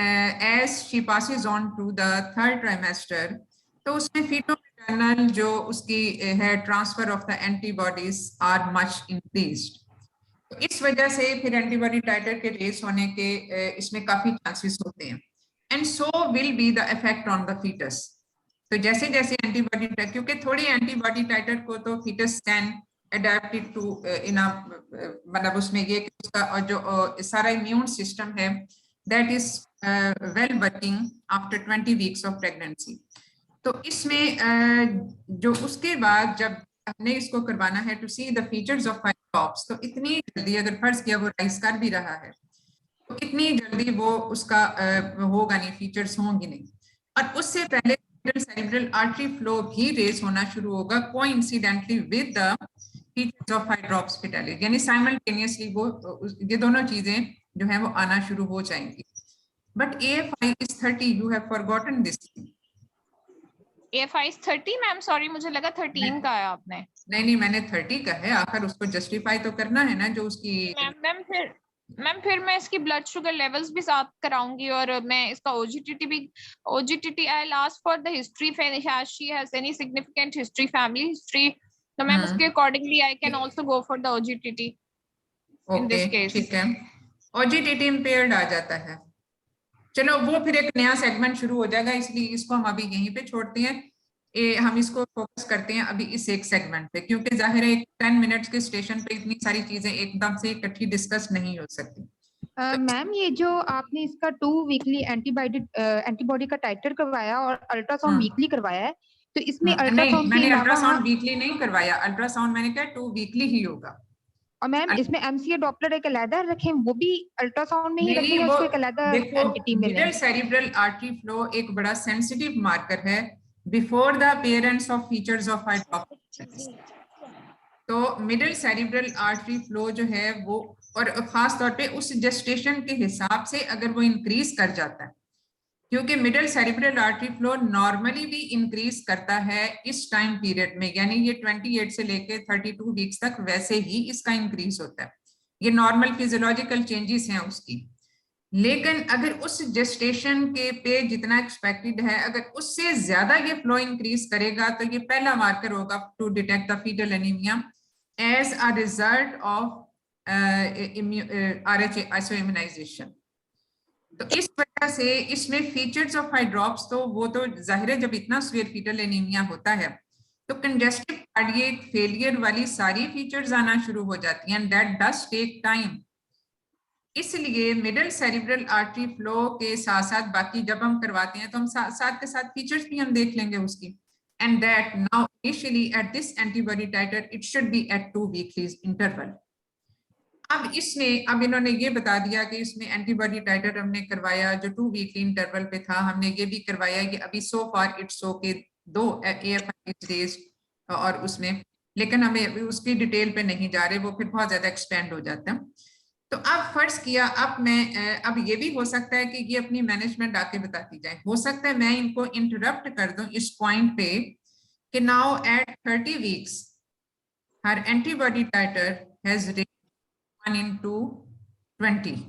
as she passes on to the 3rd trimester, तो उसमें फीटो मैटरनल जो उसकी है transfer of the antibodies are much increased, तो इस वजह से फिर एंटीबॉडी टाइटर के रेस होने के इसमें काफी चांसेस होते हैं, and so will be the effect on the foetus. तो जैसे जैसे एंटीबॉडी, क्योंकि थोड़ी एंटीबॉडी टाइटर को तो फीटस कैन adapted to मतलब उसमें ये कि उसका जो सारा इम्यून सिस्टम है that is well working after 20 weeks of pregnancy। तो इसमें जो उसके बाद जब हमने इसको करवाना है to see the features of eye drops, तो इतनी जल्दी अगर फर्ज किया वो राइज कर भी रहा है, तो तो इतनी जल्दी वो उसका होगा नहीं, फीचर्स होंगी नहीं, और उससे पहले मिडल सेरेब्रल आर्टरी फ्लो भी रेस होना शुरू होगा coincidentally with the features of hydrops fetalis, यानी साइमल्टेनियसली वो ये दोनों चीजें जो है वो आना शुरू हो जाएंगी। But AFI is 30, you have forgotten this thing. AFI is 30 ma'am, sorry मुझे लगा 13 का है आपने। नहीं, मैंने 30 का है, आखिर उसको जस्टिफाई तो करना है ना जो उसकी। मैम फिर मैं इसकी ब्लड शुगर लेवल्स भी साथ कराऊंगी, और मैं इसका OGTT I ask for the history, she has any significant history, family history, तो मैम उसके accordingly I can also go for the OGTT in this case. ठीक है, OGTT इम्पेयर्ड आ जाता है, चलो वो फिर एक नया सेगमेंट शुरू हो जाएगा, इसलिए इसको हम अभी यहीं पे छोड़ते हैं। हम इसको फोकस करते हैं अभी इस एक सेगमेंट पे, क्योंकि जाहिर है 10 मिनट्स के स्टेशन पे इतनी सारी चीजें एकदम से इकट्ठी डिस्कस नहीं हो सकती। मैम ये जो आपने इसका 2 वीकली एंटीबॉडी का टाइटर करवाया और अल्ट्रासाउंड वीकली करवाया है, तो इसमें अल्ट्रासाउंड मैंने अल्ट्रासाउंड वीकली नहीं करवाया, अल्ट्रासाउंड मैंने कहा 2 वीकली ही होगा। और मैम इसमें MCA डॉपलर एक अलग रखें, वो भी अल्ट्रासाउंड में ही रखें या उसको एक अलग एंटिटी में लें? मिडल सेरेब्रल आर्टरी फ्लो एक बड़ा सेंसिटिव मार्कर है before the appearance of features of hydrops. तो मिडल सेरेब्रल आर्टरी फ्लो जो है वो, और खास तौर पे उस जेस्टेशन के हिसाब से अगर वो इंक्रीज कर जाता है, क्योंकि middle cerebral artery flow normally भी इंक्रीज करता है इस टाइम पीरियड में, यानी ये 28 से लेके 32 वीक्स तक वैसे ही इसका इंक्रीज होता है, ये नॉर्मल फिजियोलॉजिकल चेंजेस हैं उसकी। लेकिन अगर उस जेस्टेशन के पे जितना एक्सपेक्टेड है, अगर उससे ज्यादा ये फ्लो इंक्रीज करेगा, तो ये पहला मार्कर होगा to detect the foetal anaemia as a result of RH isoimmunisation. तो इस वजह से इसमें फीचर्स ऑफ हाइड्रॉप्स, तो वो तो जाहिर है जब इतना सीवियर फीटल एनीमिया होता है तो कंजेस्टिव कार्डियक फेलियर वाली सारी फीचर्स आना शुरू हो जाती हैं, and that does take time. इसलिए मिडल सेरेब्रल आर्टरी फ्लो के साथ साथ बाकी जब हम करवाते हैं तो हम साथ के साथ फीचर्स भी हम देख लेंगे उसकी, and that now initially at this antibody titer it should be at 2 weekly interval. अब इन्होंने ये बता दिया कि इसमें एंटीबॉडी टाइटर हमने करवाया जो 2 वीकली इंटरवल पे था, हमने ये भी करवाया कि अभी so far it's okay 2 AFI days और उसमें, लेकिन हमें उसकी डिटेल पे नहीं जा रहे, वो फिर बहुत ज्यादा एक्सपेंड हो जाता है। तो अब फर्ज किया, अब ये भी हो सकता है कि ये अपनी मैनेजमेंट आके बताती जाए, हो सकता है मैं इनको इंटरप्ट कर दूं इस पॉइंट पे कि now at 30 weeks her antibody titer has 1/20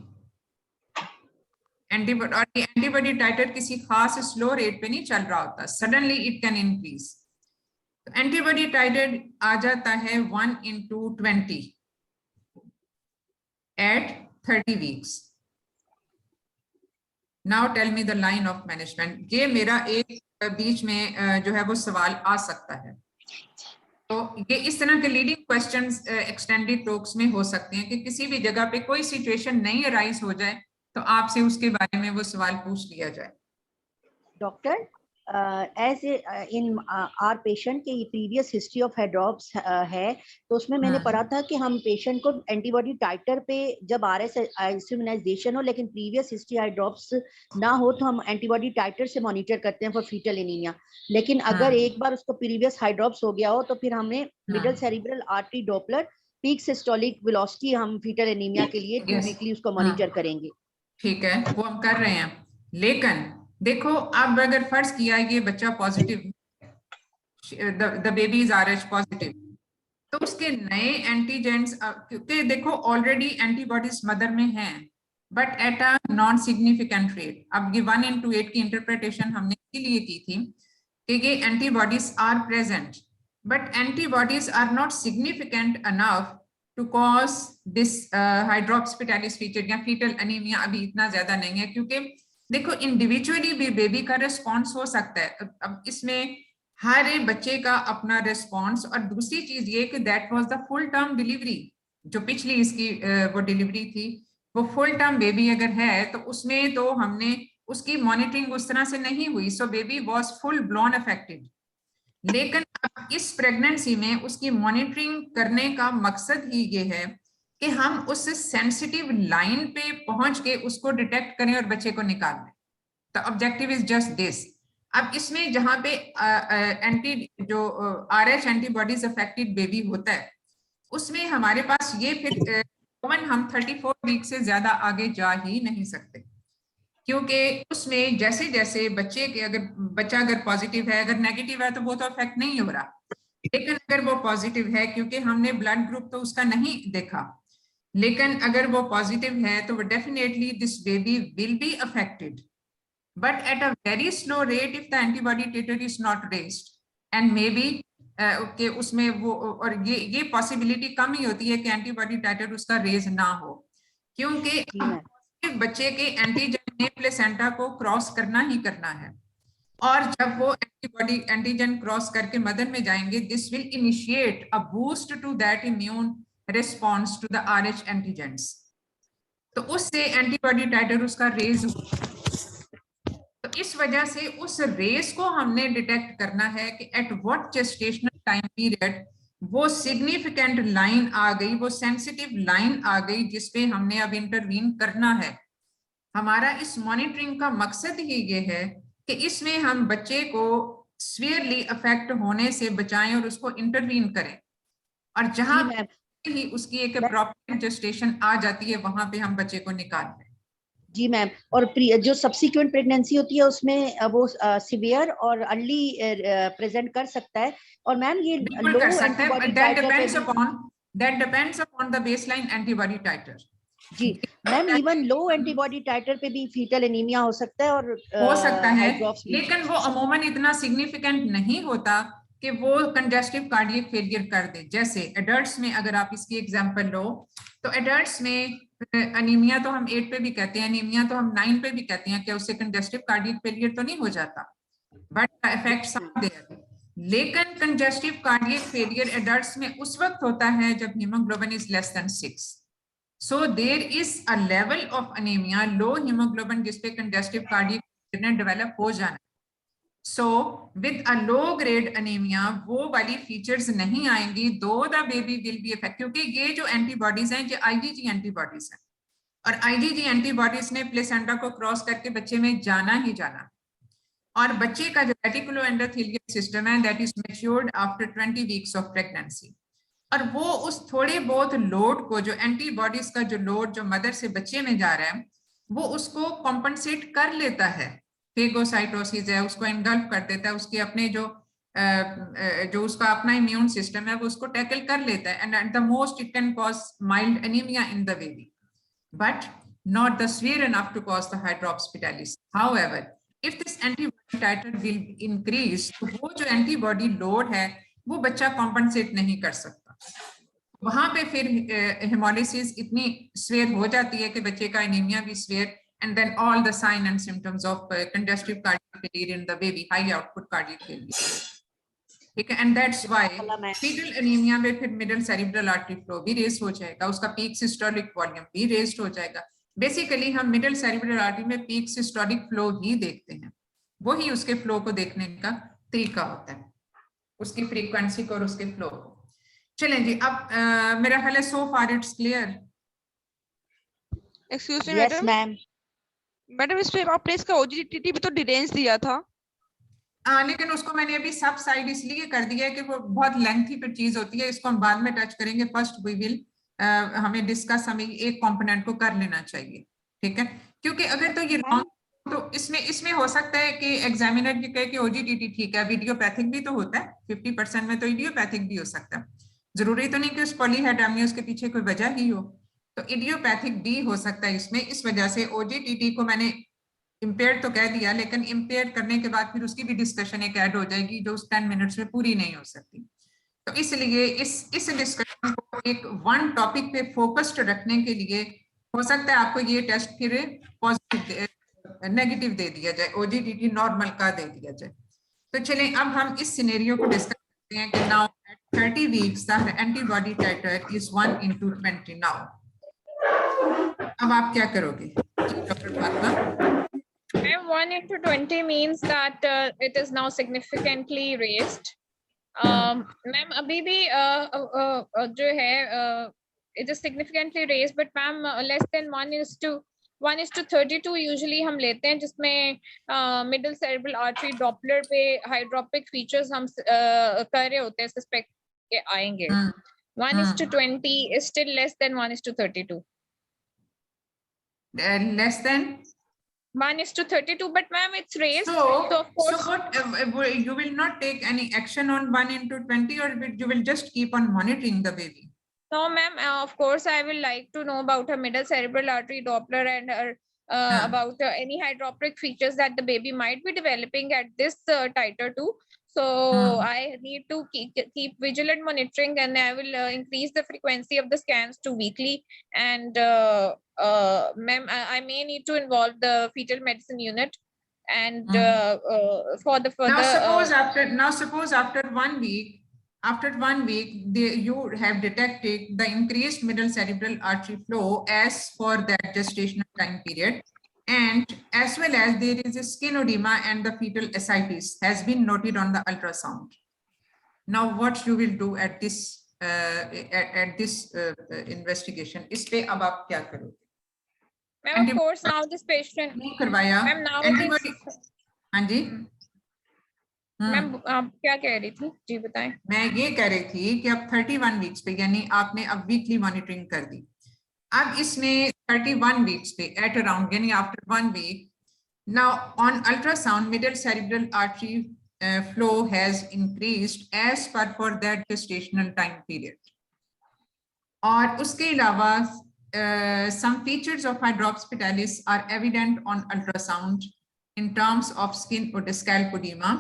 antibody titer किसी खास स्लो रेट पे नहीं चल रहा होता, सडनली इट कैन इंक्रीज। तो एंटीबॉडी टाइटर आ जाता है 1/20 at 30 weeks. Now tell me the line of management. ये मेरा एक बीच में जो है वो सवाल आ सकता है, तो ये इस तरह के लीडिंग क्वेश्चंस एक्सटेंडेड टॉक्स में हो सकते हैं कि किसी भी जगह पे कोई सिचुएशन नहीं अराइज हो जाए तो आपसे उसके बारे में वो सवाल पूछ लिया जाए। Doctor, as in our patient के प्रीवियस हिस्ट्री ऑफ हाइड्रॉप्स है, तो उसमें मैंने पढ़ा था कि हम पेशेंट को एंटीबॉडी टाइटर पे जब RS आइसोइम्यूनाइजेशन हो लेकिन प्रीवियस हिस्ट्री हाइड्रॉप्स ना हो तो हम एंटीबॉडी टाइटर से मॉनिटर करते हैं फॉर फीटल एनीमिया। लेकिन अगर एक बार उसको प्रीवियस हाइड्रॉप्स हो गया हो तो फिर हमें middle cerebral artery Doppler peak systolic velocity हम फीटल एनीमिया के लिए 2 वीकली उसको मॉनिटर करेंगे। ठीक है, वो हम कर रहे हैं, लेकिन देखो अब अगर फर्ज किया ये बच्चा positive, the baby is RH positive, तो उसके नए एंटीजेंट्स, क्योंकि देखो ऑलरेडी एंटीबॉडीज मदर में हैं but at a non significant rate. अब ये 1/8 की इंटरप्रिटेशन हमने इसलिए की थी कि ये antibodies are present but antibodies are not significant enough to cause this hydrops fetalis feature या फीटल एनीमिया अभी इतना ज्यादा नहीं है, क्योंकि देखो इंडिविजुअली भी बेबी का रिस्पॉन्स हो सकता है। अब इसमें हर एक बच्चे का अपना रिस्पॉन्स, और दूसरी चीज ये कि that was the full term delivery, जो पिछली इसकी वो डिलीवरी थी वो फुल टर्म बेबी अगर है तो उसमें तो हमने उसकी मॉनिटरिंग उस तरह से नहीं हुई, so baby was full blown affected. लेकिन अब इस प्रेगनेंसी में उसकी मॉनिटरिंग करने का मकसद ही ये है कि हम उस सेंसिटिव लाइन पे पहुंच के उसको डिटेक्ट करें और बच्चे को निकाल लें। The objective is just this. अब इसमें जहां पे एंटी जो RH एंटीबॉडीज अफेक्टेड बेबी होता है, उसमें हमारे पास ये फिर हम 34 वीक से ज्यादा आगे जा ही नहीं सकते, क्योंकि उसमें जैसे जैसे बच्चे के बच्चा अगर पॉजिटिव है, अगर नेगेटिव है तो वो तो अफेक्ट नहीं हो रहा, लेकिन अगर वो पॉजिटिव है, क्योंकि हमने ब्लड ग्रुप तो उसका नहीं देखा, लेकिन अगर वो पॉजिटिव है तो definitely this baby will be affected, but at a very slow rate if the antibody titer is not raised, and maybe कि उसमें वो, और ये पॉसिबिलिटी कम ही होती है कि एंटीबॉडी टाइटर उसका रेज ना हो, क्योंकि बच्चे के एंटीजन ने प्लेसेंटा को क्रॉस करना ही करना है, और जब वो एंटीजन क्रॉस करके मदर में जाएंगे, this will initiate a boost to that immune response to the RH antigens, तो उससे एंटीबॉडी टाइटर उसका रेज। तो इस वजह से उस रेस को हमने डिटेक्ट करना है कि at what gestational time period वो सिग्निफिकेंट लाइन आ गई, वो सेंसिटिव लाइन आ गई जिसपे हमने अब इंटरवीन करना है। हमारा इस मॉनिटरिंग का मकसद ही ये है कि इसमें हम बच्चे को सीवियरली अफेक्ट होने से बचाएं और उसको इंटरवीन करें, और जहां ही उसकी एक प्रॉपर जेस्टेशन आ जाती है वहां पे हम बच्चे को निकाल लें। जी मैम, और जो सब्सिक्वेंट प्रेगनेंसी होती है उसमें वो सिवियर और अर्ली प्रेजेंट कर सकता है, और मैम ये low antibody that depends upon the baseline antibody titer। जी ma'am, even low antibody titer पे भी फीटल एनीमिया हो सकता है, और हो सकता है, लेकिन वो अमूमन इतना सिग्निफिकेंट नहीं होता कि वो कंजेस्टिव कार्डियक फेलियर कर दे। जैसे एडल्ट्स में अगर आप इसकी एग्जांपल लो, तो एडल्ट्स में अनीमिया तो हम 8 पे भी कहते हैं, अनीमिया तो हम 9 पे भी कहते हैं, कि उससे कंजेस्टिव कार्डियक फेलियर तो नहीं हो जाता, बट इफेक्ट्स आर देयर। लेकिन कंजेस्टिव कार्डियक फेलियर एडल्ट्स में उस वक्त होता है जब haemoglobin is less than 6। So there is a level of anaemia, low haemoglobin, जिसपे कंजेस्टिव कार्डियक ने डेवलप हो जाना। So with a low grade anaemia वो वाली फीचर्स नहीं आएंगी, though the baby will be effect, क्योंकि ये जो एंटीबॉडीज हैं ये IgG एंटीबॉडीज हैं, और IgG एंटीबॉडीज ने प्लेसेंटा को क्रॉस करके बच्चे में जाना ही जाना, और बच्चे का जो रेटिकुलो एंडोथेलियल सिस्टम है that is matured after 20 weeks of pregnancy, और वो उस थोड़े बहुत लोड को, जो एंटीबॉडीज का जो लोड जो मदर से बच्चे में जा रहा है, वो उसको कॉम्पनसेट कर लेता है। फेगोसाइटोसिस है, उसको एनगल्फ कर देता है, उसके अपने जो उसका अपना इम्यून सिस्टम है वो उसको टैकल कर लेता है, and at the most it can cause mild anaemia in the baby, but not the severe enough to cause the hydrops. However, if this antibody titer will increase, तो वो जो antibody load है वो बच्चा compensate नहीं कर सकता, वहां पे फिर हेमोलिसिस इतनी स्वेयर हो जाती है कि बच्चे का एनीमिया भी swear, and then all the sign and symptoms of congestive cardiac failure in the baby, high output cardiac failure, ठीक है, and that's why fetal anemia में फिर middle cerebral artery flow भी रेज हो जाएगा, उसका peak systolic volume भी raise हो जाएगा। बेसिकली हम मिडिल सेरिब्रल आर्टरी में पीक सिस्टोलिक फ्लो ही देखते हैं, वही उसके फ्लो को देखने का तरीका होता है, उसकी फ्रीक्वेंसी को और उसके फ्लो को। चलें जी, अब मेरा ख्याल है so far it's clear. Excuse me madam इस पे आपने इसका ओजीटीटी भी तो डिटेल्स दिया था। लेकिन उसको मैंने अभी सब साइड इसलिए कर दिया है कि वो बहुत लेंथी पर चीज होती है, इसको हम बाद में टच करेंगे। फर्स्ट वी विल हमें डिस्कस, हमें एक कंपोनेंट को कर लेना चाहिए, ठीक है, क्योंकि अगर तो ये लॉन्ग, तो इसमें हो सकता है कि एग्जामिनर ये कहे कि ओजीटीटी ठीक है, इडियोपैथिक भी तो होता है, 50% में तो इडियोपैथिक भी हो सकता है, जरूरी तो नहीं कि उस पॉलीहाइड्रामियोस के पीछे कोई वजह ही हो, तो इडियोपैथिक भी हो सकता है इसमें। इस वजह से ओजीटीटी को मैंने इम्पेयर्ड तो कह दिया, लेकिन इम्पेयर करने के बाद फिर उसकी भी डिस्कशन एक ऐड हो जाएगी जो उस 10 मिनट्स में पूरी नहीं हो सकती, तो इसलिए इस डिस्कशन को एक वन टॉपिक पे फोकस्ड रखने के लिए हो सकता है आपको ये टेस्ट फिर पॉजिटिव नेगेटिव दे दिया जाए, ओजीटीटी नॉर्मल का दे दिया जाए। तो चलें अब हम इस सिनेरियो को डिस्कस करते हैं कि now at 30 weeks the antibody titer is 1/20 now. अब आप क्या करोगे doctor Fatima? 1/20 means that it is now significantly raised. Ma'am अभी भी जो है it is significantly raised, but ma'am less than 1:32 usually हम लेते हैं, जिसमें middle cerebral artery Doppler पे hydropic features हम कर रहे होते हैं, suspect के आएंगे. 1:20 is still less than 1:32. Less than 1:32, but ma'am it's raised. so of course, what you will not take any action on 1:20, or you will just keep on monitoring the baby? no ma'am, of course I will like to know about her middle cerebral artery Doppler and her about any hydropic features that the baby might be developing at this titer 2. So I need to keep vigilant monitoring, and I will increase the frequency of the scans to weekly. And ma'am, I may need to involve the fetal medicine unit, and for the further. Now suppose after 1 week, you have detected the increased middle cerebral artery flow as for that gestational time period, and as well as there is a skin edema and the fetal ascites has been noted on the ultrasound. Now what you will do at this investigation? इस पे अब आप क्या करोगे? Ma'am, of course now this patient नहीं करवाया ma'am now antibody. हाँ जी ma'am आप क्या कह रही थी जी बताएं. मैं ये कह रही थी कि अब 31 वीक्स पे, यानी आपने अब वीकली मॉनिटरिंग कर दी. अब इसमें 31 वीक्स पे एट अराउंड, यानी after 1 week, now on ultrasound middle cerebral artery flow has increased as per for that gestational time period. और उसके अलावा some features of hydrops fetalis are evident on ultrasound in terms of skin or scalp edema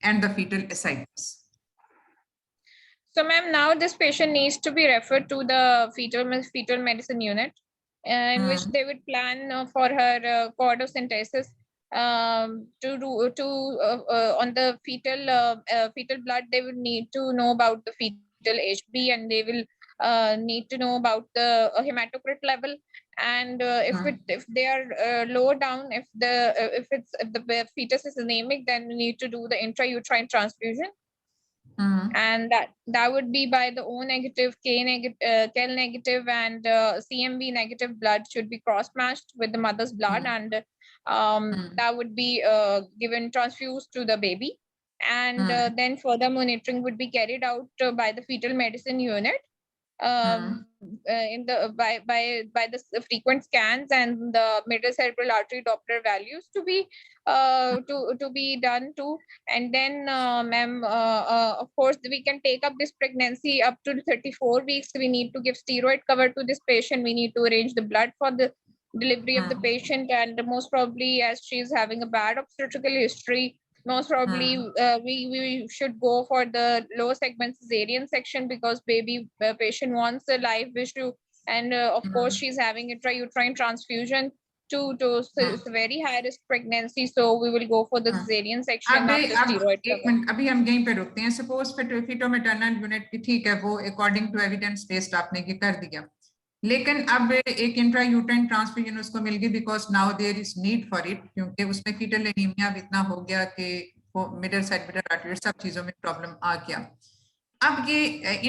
and the fetal ascites. So ma'am, now this patient needs to be referred to the fetal medicine unit, in which they would plan for her chordocentesis to do on the fetal blood. They would need to know about the fetal HB, and they will need to know about the hematocrit level, and if they are lower down, if the fetus is anemic, then we need to do the intrauterine transfusion. And that would be by the O negative, KEL negative, and CMV negative blood should be cross matched with the mother's blood, and that would be given transfused to the baby, and then further monitoring would be carried out by the fetal medicine unit in the by the frequent scans and the middle cerebral artery Doppler values to be done too. And then ma'am, of course we can take up this pregnancy up to 34 weeks. We need to give steroid cover to this patient. We need to arrange the blood for the delivery of the patient, and most probably, as she is having a bad obstetrical history, most probably we should go for the lower segment cesarean section, because patient wants a live issue, and of course she's having intrauterine transfusion to it's a very high risk pregnancy, so we will go for the cesarean section after steroid cover. अभी हम यहीं पे रुकते हैं. Suppose feto maternal unit की ठीक है, वो according to evidence based आपने ये कर दिया, लेकिन अब एक इंट्रायूटेराइन ट्रांसफ्यूजन उसको मिल गई because now there is need for it, क्योंकि उसमें फीटल एनीमिया इतना हो गया कि वो मिडल सेरिब्रल आर्टरी सब चीजों में प्रॉब्लम आ गया. अब ये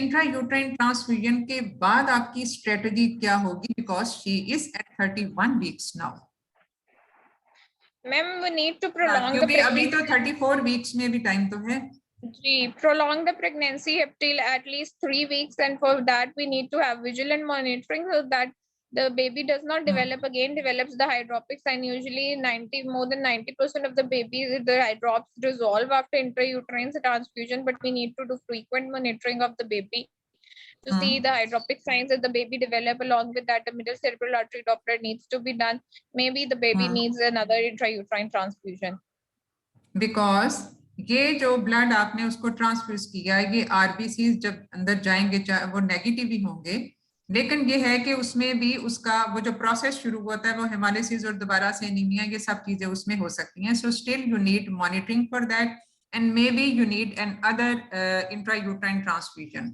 इंट्रायूटेराइन ट्रांसफ्यूजन के बाद आपकी स्ट्रेटजी क्या होगी, because she is at 31 weeks now. Ma'am we need to prolong, क्योंकि अभी तो 34 वीक्स में भी टाइम तो है. Prolong the pregnancy up till at least 3 weeks, and for that we need to have vigilant monitoring so that the baby does not develops the hydropics, and usually more than 90% of the babies, the hydrops resolve after intrauterine transfusion, but we need to do frequent monitoring of the baby to see the hydropic signs that the baby develop. Along with that, the middle cerebral artery Doppler needs to be done. Maybe the baby needs another intrauterine transfusion, because ये जो blood आपने उसको transfuse किया, ये RBC जब अंदर जाएंगे वो नेगेटिव ही होंगे, लेकिन ये है कि उसमें भी उसका वो जो प्रोसेस शुरू होता है वो हेमालिसिस और दोबारा से एनीमिया, ये सब चीजें उसमें हो सकती हैं. So still you need monitoring for that, and may be you need an other intrauterine transfusion.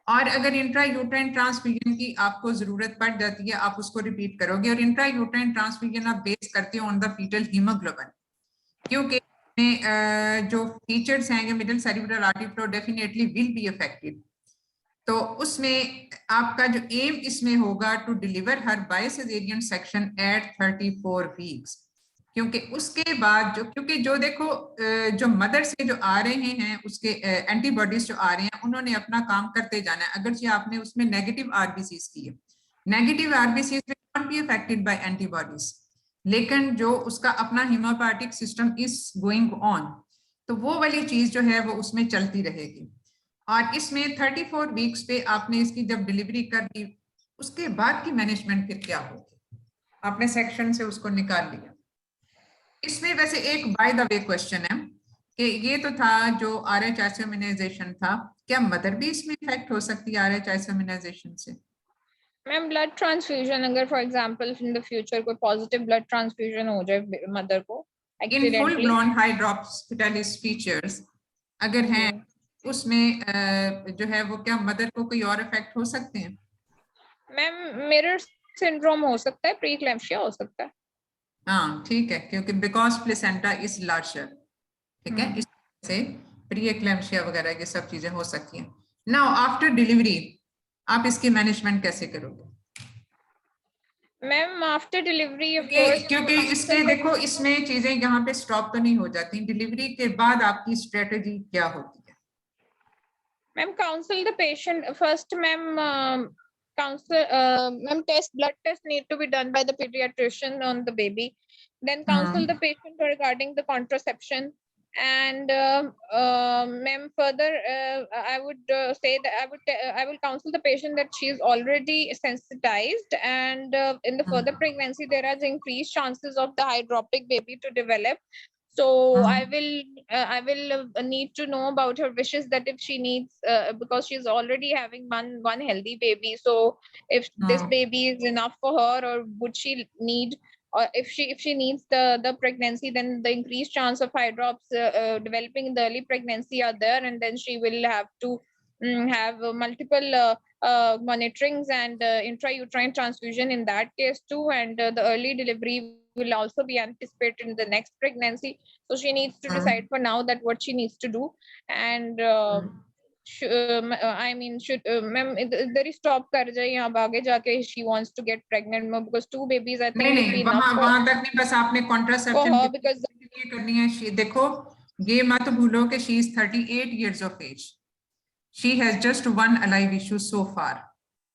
और अगर इंट्रायूटेराइन ट्रांसफ्यूजन की आपको जरूरत पड़ जाती है, आप उसको रिपीट करोगे. और इंट्रायूटेराइन ट्रांसफ्यूजन आप बेस करते हो ऑन द फीटल हीमोग्लोबिन, क्योंकि जो फीचर्स हैं middle cerebral artery flow definitely will be affected. तो उसमें आपका जो एम इसमें होगा to deliver her by caesarean section at 34 weeks, क्योंकि उसके बाद क्योंकि जो देखो जो मदर से जो आ रहे हैं उसके एंटीबॉडीज जो आ रहे हैं उन्होंने अपना काम करते जाना है। अगर आपने उसमें नेगेटिव आरबीसीज की है, negative RBCs will not be affected by antibodies, लेकिन जो उसका अपना हिमोपैथिक सिस्टम इज गोइंग ऑन, तो वो वाली चीज जो है वो उसमें चलती रहेगी। और इसमें 34 वीक्स पे आपने इसकी जब डिलीवरी कर दी, उसके बाद की मैनेजमेंट फिर क्या होगी? आपने सेक्शन से उसको निकाल लिया। इसमें वैसे एक बाय द वे क्वेश्चन है कि ये तो था जो RH आइसोमिनाइजेशन था, क्या मदर भी इसमें इफेक्ट हो सकती है RH आइसोमिनाइजेशन से? मैम ब्लड ट्रांसफ्यूजन, अगर for example in the future कोई पॉजिटिव ब्लड ट्रांसफ्यूजन हो जाए मदर को in full accidentally, blown hydrops fetalis features अगर हैं उसमें जो है वो क्या मदर को कोई और इफेक्ट हो सकते हैं? मैम मिरर सिंड्रोम हो सकता है, प्रीक्लैम्सिया हो सकता है। हाँ ठीक है, क्योंकि बिकॉज प्लेसेंटा इज लार्जर, ठीक है, इस से प्रीएक्लैम्सिया वगैरह ये सब चीजें हो सकती हैं। नाउ आफ्टर डिलीवरी आप इसकी मैनेजमेंट कैसे करोगे? मैम आफ्टर डिलीवरी ऑफ क्योंकि इसमें देखो इसमें चीजें यहाँ पे स्टॉप तो नहीं हो जाती, डिलीवरी के बाद आपकी स्ट्रेटेजी क्या होती है? Ma'am council the patient first, ma'am counsel ma'am blood test need to be done by the pediatrician on the baby, then counsel the patient regarding the contraception, and ma'am further I would say that I will counsel the patient that she is already sensitized, and in the further pregnancy there are increased chances of the hydropic baby to develop. So I will need to know about her wishes, that if she needs because she's already having one healthy baby, so if this baby is enough for her, or would she need, or if she needs the pregnancy, then the increased chance of hydrops developing in the early pregnancy are there, and then she will have to have multiple monitorings and intrauterine transfusion in that case too, and the early delivery will also be anticipated in the next pregnancy. So she needs to decide for now that what she needs to do, and I mean should ma'am इधर ही stop कर जाए, यहाँ आगे जाके she wants to get pregnant more, because 2 babies I think will be enough for वहां तक नहीं, बस आपने कॉन्ट्रासेप्शन her, because करनी है। देखो ये मत भूलो कि she is 38 years of age, she has just one alive issue so far,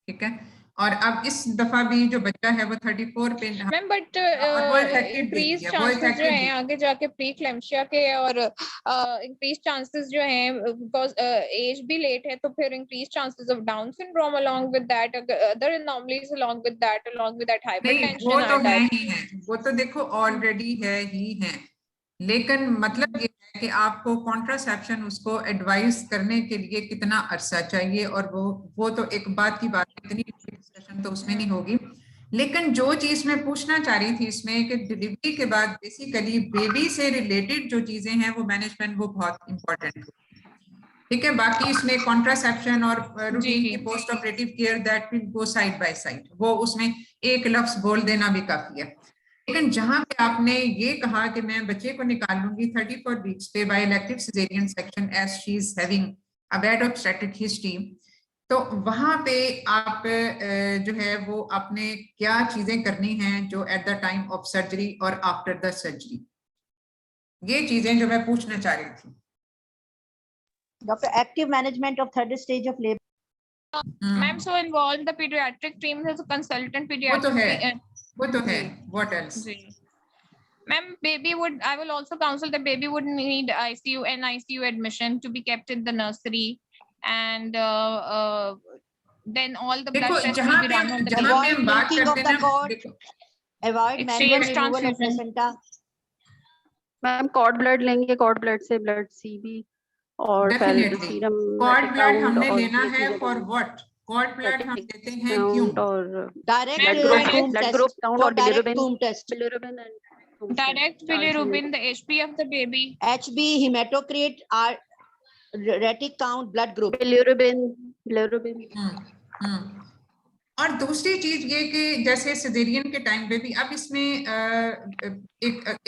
ठीक है, और अब इस दफा भी जो बच्चा है वो 34 पे मैम बट इंक्रीज चांसेस जो हैं आगे जाके प्रीक्लैम्सिया के, और इंक्रीज चांसेस जो हैं बिकॉज एज भी लेट है, तो फिर increase chances of down syndrome along with that, other anomalies along with that hypertension. वो तो है ही है, वो तो देखो ऑलरेडी है ही है, लेकिन मतलब ये है कि आपको कॉन्ट्रासेप्शन उसको एडवाइस करने के लिए कितना अरसा चाहिए, और वो तो एक बात की बात, इतनी डिस्कशन तो उसमें नहीं होगी। लेकिन जो चीज मैं पूछना चाह रही थी इसमें कि डिलीवरी के बाद बेसिकली बेबी से रिलेटेड जो चीजें हैं वो मैनेजमेंट वो बहुत इंपॉर्टेंट है, ठीक है। बाकी इसमें कॉन्ट्रासेप्शन और रूटीन की post operative care that will go side by side, वो उसमें एक लफ्ज बोल देना भी काफी है। लेकिन जहां पे आपने ये कहा कि मैं बच्चे को निकाल लूंगी 34 वीक्स पे by elective caesarean section as she is having a bad obstetric history, तो वहां पे आप जो है वो आपने क्या चीजें करनी हैं जो at the time of surgery और आफ्टर द सर्जरी, ये चीजें जो मैं पूछना चाह रही थी। Doctor, active management of third stage of labor. Ma'am, so involve the pediatric team as a consultant pediatric. वो तो है, what else? Ma'am, I will also counsel the baby would need ICU and ICU admission to be kept in the nursery, and then all the blood tests will be done on the baby. Avoid manual removal of placenta. Ma'am cord blood लेंगे, cord blood से blood CB और serum cord blood हमने लेना है for what? Cord blood हम देते हैं क्यों? और डायरेक्ट ब्लड ग्रुप काउंट और bilirubin test. Direct bilirubin, the HB of the baby, HB, hematocrit, retic count, blood group. bilirubin. और दूसरी चीज ये कि जैसे सिजेरियन के टाइम पे भी, अब इसमें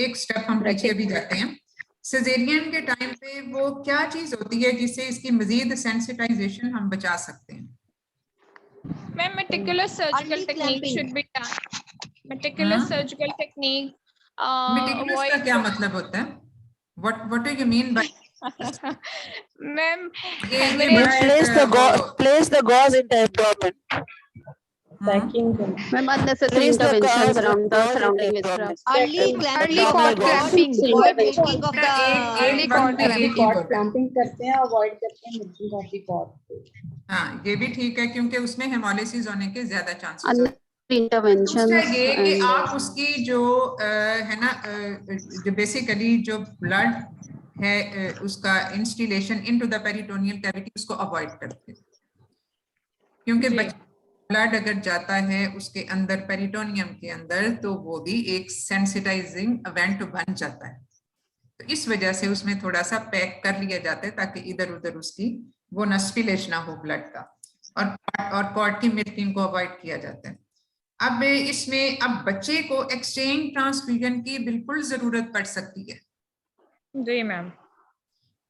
एक स्टेप हम पीछे भी जाते हैं। सिजेरियन के टाइम पे वो क्या चीज होती है जिससे इसकी मजीद सेंसिटाइजेशन हम बचा सकते हैं? Ma'am, meticulous surgical Early technique clamping. should be done. Meticulous हाँ? surgical technique. Meticulous का Avoid. क्या मतलब होता है? What do you mean by? Ma'am, ये hemorrhage. बड़ा एक place the gauze in the abdomen. Ma'am, unnecessary Place the interventions gauze around the in the surrounding abdomen. viscera. Early clamping. Early cord clamping. Avoid milking of बेटा the. एक वक्त में एक ही बोल रहे हैं। करते हैं, अवॉइड करते हैं मिल्किंग ऑफ द कॉर्ड। हाँ, ये भी ठीक है क्योंकि उसमें हेमोलिसिस होने के ज्यादा चांसेस होते हैं। Unnecessary interventions. दूसरा ये कि and, आप उसकी जो है ना जो बेसिकली जो ब्लड है उसका instillation into the peritoneal cavity उसको अवॉइड करते हैं, क्योंकि ब्लड अगर जाता है उसके अंदर पेरिटोनियम के अंदर तो वो भी एक सेंसिटाइजिंग इवेंट बन जाता है। तो इस वजह से उसमें थोड़ा सा पैक कर लिया जाता है ताकि इधर उधर उसकी वो न स्पिलेज ना हो ब्लड का, और कॉर्ड की मिल्किंग को अवॉइड किया जाता है। अब इसमें अब बच्चे को एक्सचेंज ट्रांसफ्यूजन की बिल्कुल जरूरत पड़ सकती है। जी मैम।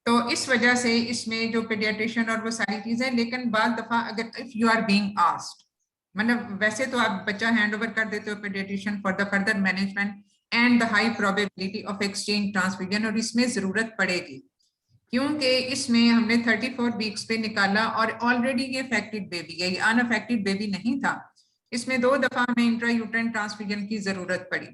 तो इस वजह से इसमें जो पीडियाट्रिशियन और वो सारी चीजें, लेकिन बाद दफा अगर if you are being asked, मतलब वैसे तो आप बच्चा हैंड ओवर कर देते हो paediatrician for the further management and the high probability of exchange transfusion, और इसमें जरूरत पड़ेगी क्योंकि इसमें हमने 34 वीक्स पे निकाला और ऑलरेडी ये अफेक्टेड बेबी है, ये अनअफेक्टेड बेबी नहीं था। इसमें 2 दफा हमें इंट्रायूटेराइन ट्रांसफ्यूजन की जरूरत पड़ी।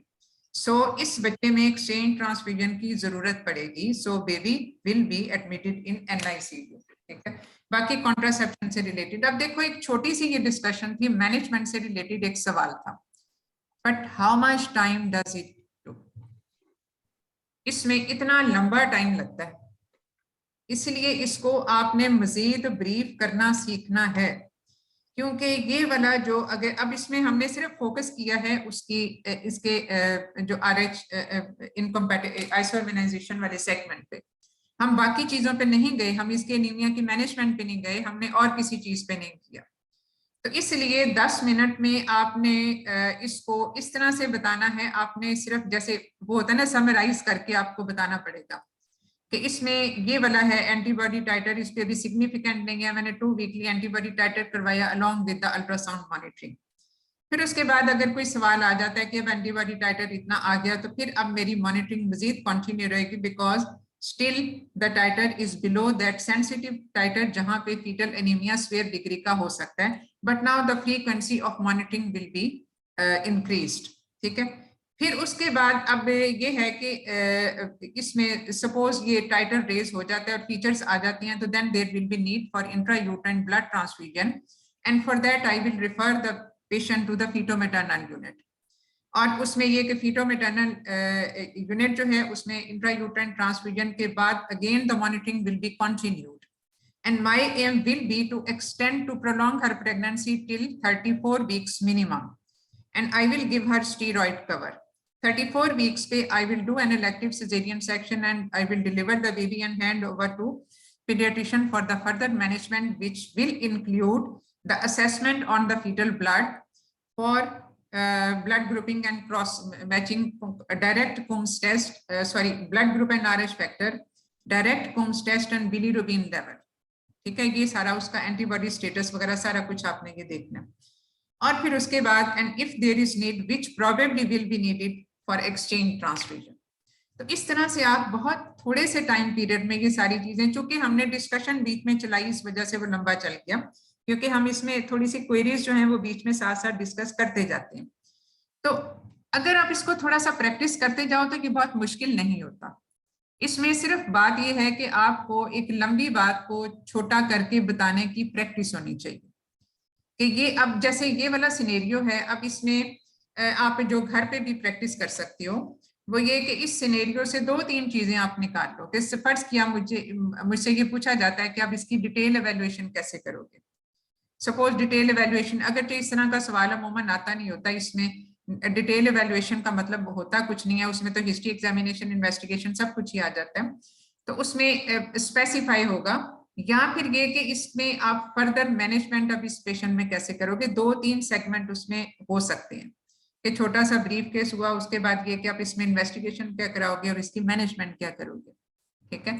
सो इस बच्चे में एक्सचेंज ट्रांसफ्यूजन की जरूरत पड़ेगी। So baby will be admitted in NICU। ठीक है, बाकी कॉन्ट्रासेप्शन से रिलेटेड अब देखो एक छोटी सी ये डिस्कशन थी, मैनेजमेंट से रिलेटेड एक सवाल था, but how much time does it to, इसमें इतना लंबा टाइम लगता है, इसलिए इसको आपने मजीद ब्रीफ करना सीखना है, क्योंकि ये वाला जो अगर अब इसमें हमने सिर्फ फोकस किया है उसकी इसके जो RH इनकम्पैटिबल आइसोर्गेनाइजेशन वाले सेगमेंट पे, हम बाकी चीजों पे नहीं गए, हम इसके एनीमिया की मैनेजमेंट पे नहीं गए, हमने और किसी चीज पे नहीं किया। तो इसलिए 10 मिनट में आपने इसको इस तरह से बताना है, आपने सिर्फ जैसे वो होता है ना समराइज करके आपको बताना पड़ेगा कि इसमें ये वाला है एंटीबॉडी टाइटर, इस पे भी सिग्निफिकेंट नहीं है, मैंने 2 वीकली एंटीबॉडी टाइटर करवाया along with the ultrasound monitoring. फिर उसके बाद अगर कोई सवाल आ जाता है कि अब एंटीबॉडी टाइटर इतना आ गया तो फिर अब मेरी मॉनिटरिंग मजीद कंटिन्यू रहेगी, because still the titer is below that sensitive titer जहां पे फीटल एनीमिया स्वेयर डिग्री का हो सकता है, but now the frequency of monitoring will be increased. ठीक है, फिर उसके बाद अब ये है कि इसमें सपोज ये टाइटर रेज हो जाता है और फीचर्स आ जाती हैं, तो then there will be need for intrauterine blood transfusion, and for that I will refer the patient to the fetomaternal unit. और उसमें ये कि फीटोमेटर्नल यूनिट जो है उसमें इंट्रायूटेराइन ट्रांसफ्यूजन के बाद again the monitoring will be continued, and my aim will be to extend to prolong her pregnancy till 34 weeks minimum, and I will give her steroid cover. 34 weeks पे I will do an elective cesarean section and I will deliver the baby and hand over to pediatrician for the further management, which will include the assessment on the fetal blood for blood grouping and cross matching, direct Coombs test, blood group and RH factor, direct Coombs test and bilirubin level. ठीक है, ये सारा उसका antibody status वगैरह सारा कुछ आपने ये देखना। और फिर उसके बाद and if there is need which probably will be needed for exchange transfusion. तो इस तरह से आप बहुत थोड़े से टाइम पीरियड में ये सारी चीजें, चूंकि हमने डिस्कशन बीच में चलाई इस वजह से वो लंबा चल गया, क्योंकि हम इसमें थोड़ी सी क्वेरीज जो हैं वो बीच में साथ साथ डिस्कस करते जाते हैं। तो अगर आप इसको थोड़ा सा प्रैक्टिस करते जाओ तो ये बहुत मुश्किल नहीं होता। इसमें सिर्फ बात यह है कि आपको एक लंबी बात को छोटा करके बताने की प्रैक्टिस होनी चाहिए कि ये अब जैसे ये वाला सिनेरियो है, अब इसमें आप जो घर पे भी प्रैक्टिस कर सकते हो वो ये कि इस सिनेरियो से 2-3 चीजें आप निकाल लो। कि फर्ज किया मुझसे ये पूछा जाता है कि आप इसकी डिटेल एवेल्युएशन कैसे करोगे। सपोज डिटेल एवेल्युएशन, अगर तो इस तरह का सवाल अमूमन आता नहीं होता, इसमें डिटेल एवेल्युएशन का मतलब होता कुछ नहीं है, उसमें तो हिस्ट्री एग्जामिनेशन इन्वेस्टिगेशन सब कुछ ही आ जाता है। तो उसमें स्पेसिफाई होगा, या फिर ये कि इसमें आप फर्दर मैनेजमेंट अब इस पेशेंट में कैसे करोगे। 2-3 सेगमेंट उसमें हो सकते हैं कि छोटा सा ब्रीफ केस हुआ, उसके बाद ये कि आप इसमें इन्वेस्टिगेशन क्या कराओगे और इसकी मैनेजमेंट क्या करोगे। ठीक है,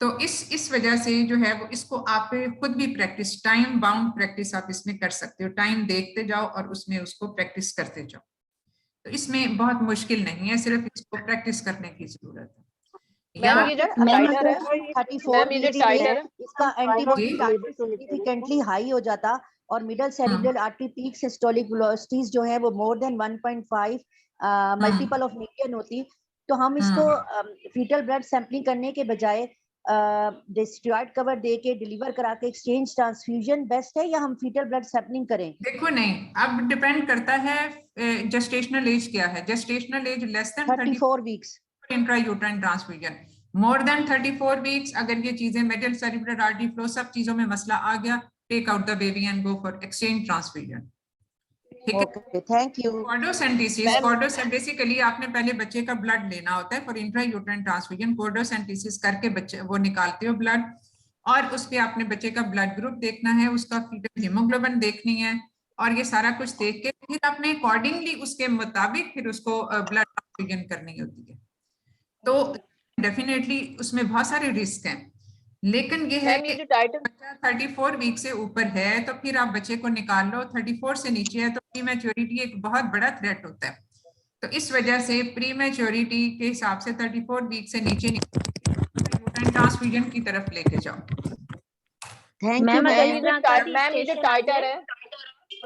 तो इस वजह से जो है वो इसको आप खुद भी प्रैक्टिस, टाइम बाउंड प्रैक्टिस आप इसमें कर सकते हो, टाइम देखते जाओ और उसमें उसको प्रैक्टिस करते जाओ। तो इसमें बहुत मुश्किल नहीं है, सिर्फ इसको प्रैक्टिस करने की जरूरत है। मैम ये जो टाइटर है, 34 मैम ये जो वीक्स टाइटर में है, इसका एंटीबॉडी टाइटर सिग्निफिकेंटली हाई हो जाता और middle cerebral artery peak systolic velocities जो है वो more than 1.5 multiple of median होती। तो हम इसको फीटल ब्लड सैंपलिंग करने के बजाय स्टेरॉइड कवर दे के डिलीवर करा के एक्सचेंज ट्रांसफ्यूजन बेस्ट है या हम फीटल ब्लड सैंपलिंग करें? देखो नहीं, अब डिपेंड करता है जेस्टेशनल एज क्या है। Gestational age less than 34 weeks, intrauterine transfusion more than 34 weeks. अगर ये चीजें मिडिल सेरिब्रल आर्टरी फ्लो सब चीजों में मसला आ गया, take out the baby and go for exchange transfusion. ठीक है, okay thank you. Cordocentesis basically आपने पहले बच्चे का ब्लड लेना होता है फॉर इंट्रायूट्राइन ट्रांसफ्यूजन। कोर्डोसेंटेसिस करके बच्चे वो निकालते हो ब्लड, और उस पे आपने बच्चे का ब्लड ग्रुप देखना है, उसका फीटल हीमोग्लोबिन देखनी है, और ये सारा कुछ देख के फिर आपने अकॉर्डिंगली उसके मुताबिक फिर उसको ब्लड ट्रांसफ्यूजन करनी होती है। तो डेफिनेटली उसमें बहुत सारे रिस्क हैं, लेकिन ये है कि बच्चा 34 वीक से ऊपर है तो फिर आप बच्चे को निकाल लो, 34 से नीचे है तो प्रीमैच्योरिटी एक बहुत बड़ा थ्रेट होता है। तो इस वजह से प्रीमैच्योरिटी के हिसाब से 34 वीक से नीचे ट्रांसफ्यूजन की तरफ लेके जाओ। थैंक यू मैम ये जो टाइटर है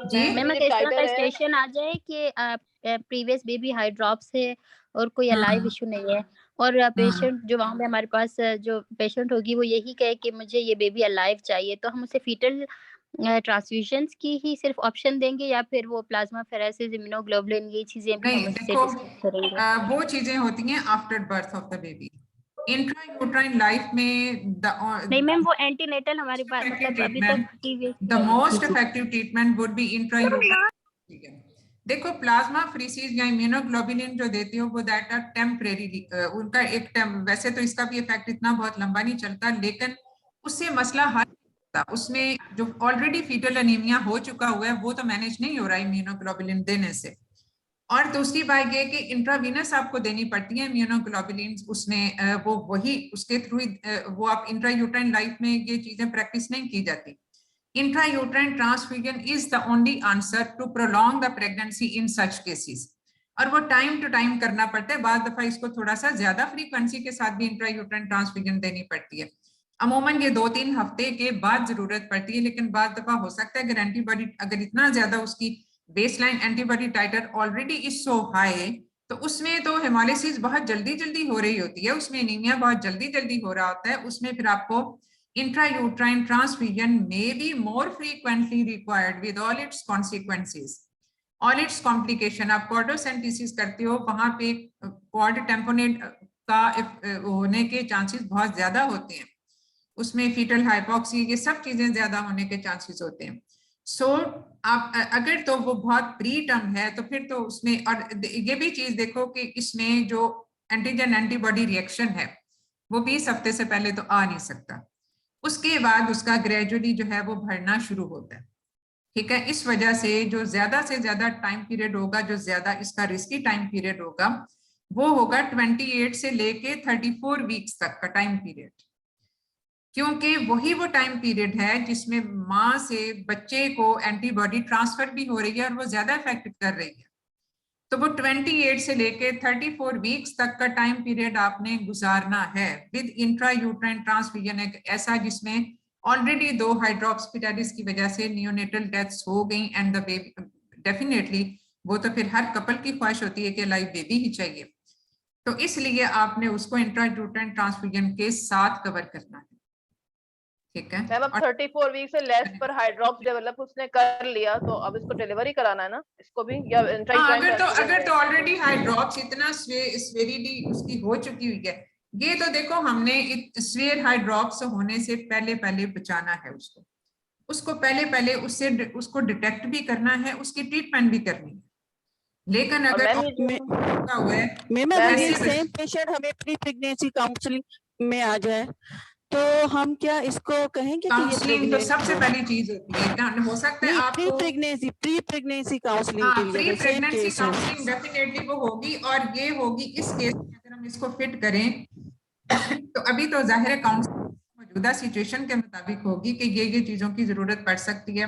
जी मैम, अगर इस तरह का स्टेशन आ जाए कि प्रीवियस बेबी हाई ड्रॉप्स है और कोई अलाइव इशू नहीं है, और पेशेंट जो वहाँ पे हमारे पास जो पेशेंट होगी वो यही कहे कि मुझे ये बेबी अलाइव चाहिए, तो हम उसे फीटल ट्रांसफ्यूजन्स की ही सिर्फ ऑप्शन देंगे या फिर वो प्लाज्मा फेरेसिस, इम्यूनोग्लोबुलिन, ये चीजें भी हम उससे डिस्कस करेंगे? वो चीजें होती हैं after birth of the baby. Intrauterine life में नहीं मैम, वो एंटीनेटल हमारे पास मतलब अभी तक the most effective treatment would be intrauterine. देखो प्लाज्मा फ्रीसीज या इम्यूनोग्लोबुलिन जो देते हो वो दैट आर टेम्परेरी, उनका एक वैसे तो इसका भी इफेक्ट इतना बहुत लंबा नहीं चलता, लेकिन उससे मसला हल होता। उसमें जो ऑलरेडी फीटल अनीमिया हो चुका हुआ है वो तो मैनेज नहीं हो रहा है इम्यूनोग्लोबुलिन देने से। और दूसरी बात ये कि इंट्रावीनस आपको देनी पड़ती है इम्यूनोग्लोबुलिन, उसमें वो वही उसके थ्रू वो आप इंट्रायूट्राइन लाइफ में ये चीजें प्रैक्टिस नहीं की जाती। Intrauterine transfusion is the only answer to prolong the pregnancy in such cases, और वो टाइम टू टाइम करना पड़ता है। बाद दफा इसको थोड़ा सा ज्यादा फ्रीक्वेंसी के साथ भी इंट्रायूट्राइन ट्रांसफ्यूजन देनी पड़ती है। अमूमन ये 2-3 हफ्ते के बाद जरूरत पड़ती है, लेकिन बाद दफा हो सकता है अगर एंटीबॉडी अगर इतना ज्यादा उसकी baseline antibody titer already is so high, तो उसमें तो हेमोलिसिस बहुत जल्दी हो रही होती है, उसमें एनीमिया बहुत जल्दी हो रहा होता है, उसमें फिर आपको intrauterine transfusion may be more frequently required with all its consequences, all its complication। आप कोर्डोसेंटेसिस करते हो वहां पे क्वाड टेम्पोनेट का होने के चांसेस बहुत ज्यादा होते हैं, उसमें फीटल हाइपोक्सी ये सब चीजें ज्यादा होने के चांसेस होते हैं। सो आप अगर तो वो बहुत प्री टर्म है तो फिर तो उसमें, और ये भी चीज देखो कि इसमें जो एंटीजन एंटीबॉडी रिएक्शन है वो 20 हफ्ते से पहले तो आ नहीं सकता, उसके बाद उसका ग्रेजुअली जो है वो बढ़ना शुरू होता है। ठीक है, इस वजह से जो ज्यादा से ज्यादा टाइम पीरियड होगा, जो ज्यादा इसका रिस्की टाइम पीरियड होगा वो होगा 28 से लेके 34 वीक्स तक का टाइम पीरियड, क्योंकि वही वो टाइम पीरियड है जिसमें माँ से बच्चे को एंटीबॉडी ट्रांसफर भी हो रही है और वो ज्यादा इफेक्ट कर रही है। तो वो 28 से लेके 34 वीक्स तक का टाइम पीरियड आपने गुजारना है विद इंट्रायूट्राइन ट्रांसफ्यूजन, एक ऐसा जिसमें ऑलरेडी 2 हाइड्रोक्सीपेटाइटिस की वजह से नियोनेटल डेथ्स हो गई एंड द बेबी, डेफिनेटली वो तो फिर हर कपल की ख्वाहिश होती है कि लाइव बेबी ही चाहिए, तो इसलिए आपने उसको इंट्रायूट्राइन ट्रांसफ्यूजन के साथ कवर करना है। ठीक है मैम, अब 34 वीक से लेस पर हाइड्रॉप्स डेवलप उसने कर लिया तो अब इसको डिलीवरी कराना है ना इसको भी, या अगर तो ऑलरेडी हाइड्रॉप्स इतना स्वेरिटी उसकी हो चुकी हुई है, ये तो देखो हमने स्वेयर हाइड्रॉप्स होने से पहले बचाना है उसको पहले उससे उसको डिटेक्ट भी करना है, उसकी ट्रीटमेंट भी करनी है। लेकिन अगर सेम पेशेंट हमें प्री प्रेगनेंसी काउंसलिंग में आ जाए तो हम क्या इसको कहेंगे काउंसलिंग तो सबसे पहली चीज होती है, हो सकता है आपको प्री प्रेगनेंसी काउंसलिंग के लिए प्री प्रेगनेंसी काउंसलिंग डेफिनेटली वो होगी, और ये होगी इस केस में अगर हम इसको फिट करें तो अभी तो जाहिर है काउंसलिंग मौजूदा सिचुएशन के मुताबिक होगी कि ये चीजों की जरूरत पड़ सकती है,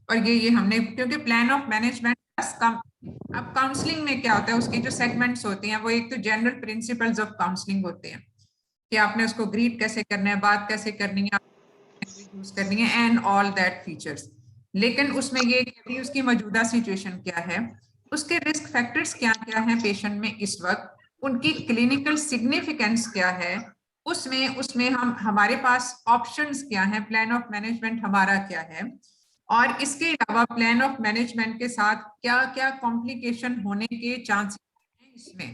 और ये हमने, क्योंकि प्लान ऑफ मैनेजमेंट अब काउंसलिंग में क्या होता है, उसकी जो सेगमेंट्स होती हैं वो एक तो जनरल प्रिंसिपल्स ऑफ काउंसलिंग होते हैं कि आपने उसको ग्रीट कैसे करना है, बात कैसे करनी है, यूज करनी है एंड ऑल दैट फीचर्स। लेकिन उसमें ये कि उसकी मौजूदा सिचुएशन क्या है, उसके रिस्क फैक्टर्स क्या क्या हैं पेशेंट में इस वक्त, उनकी क्लिनिकल सिग्निफिकेंस क्या है, उसमें हमारे पास ऑप्शंस क्या हैं, प्लान ऑफ मैनेजमेंट हमारा क्या है, और इसके अलावा प्लान ऑफ मैनेजमेंट के साथ क्या क्या कॉम्प्लिकेशन होने के चांसेस हैं इसमें।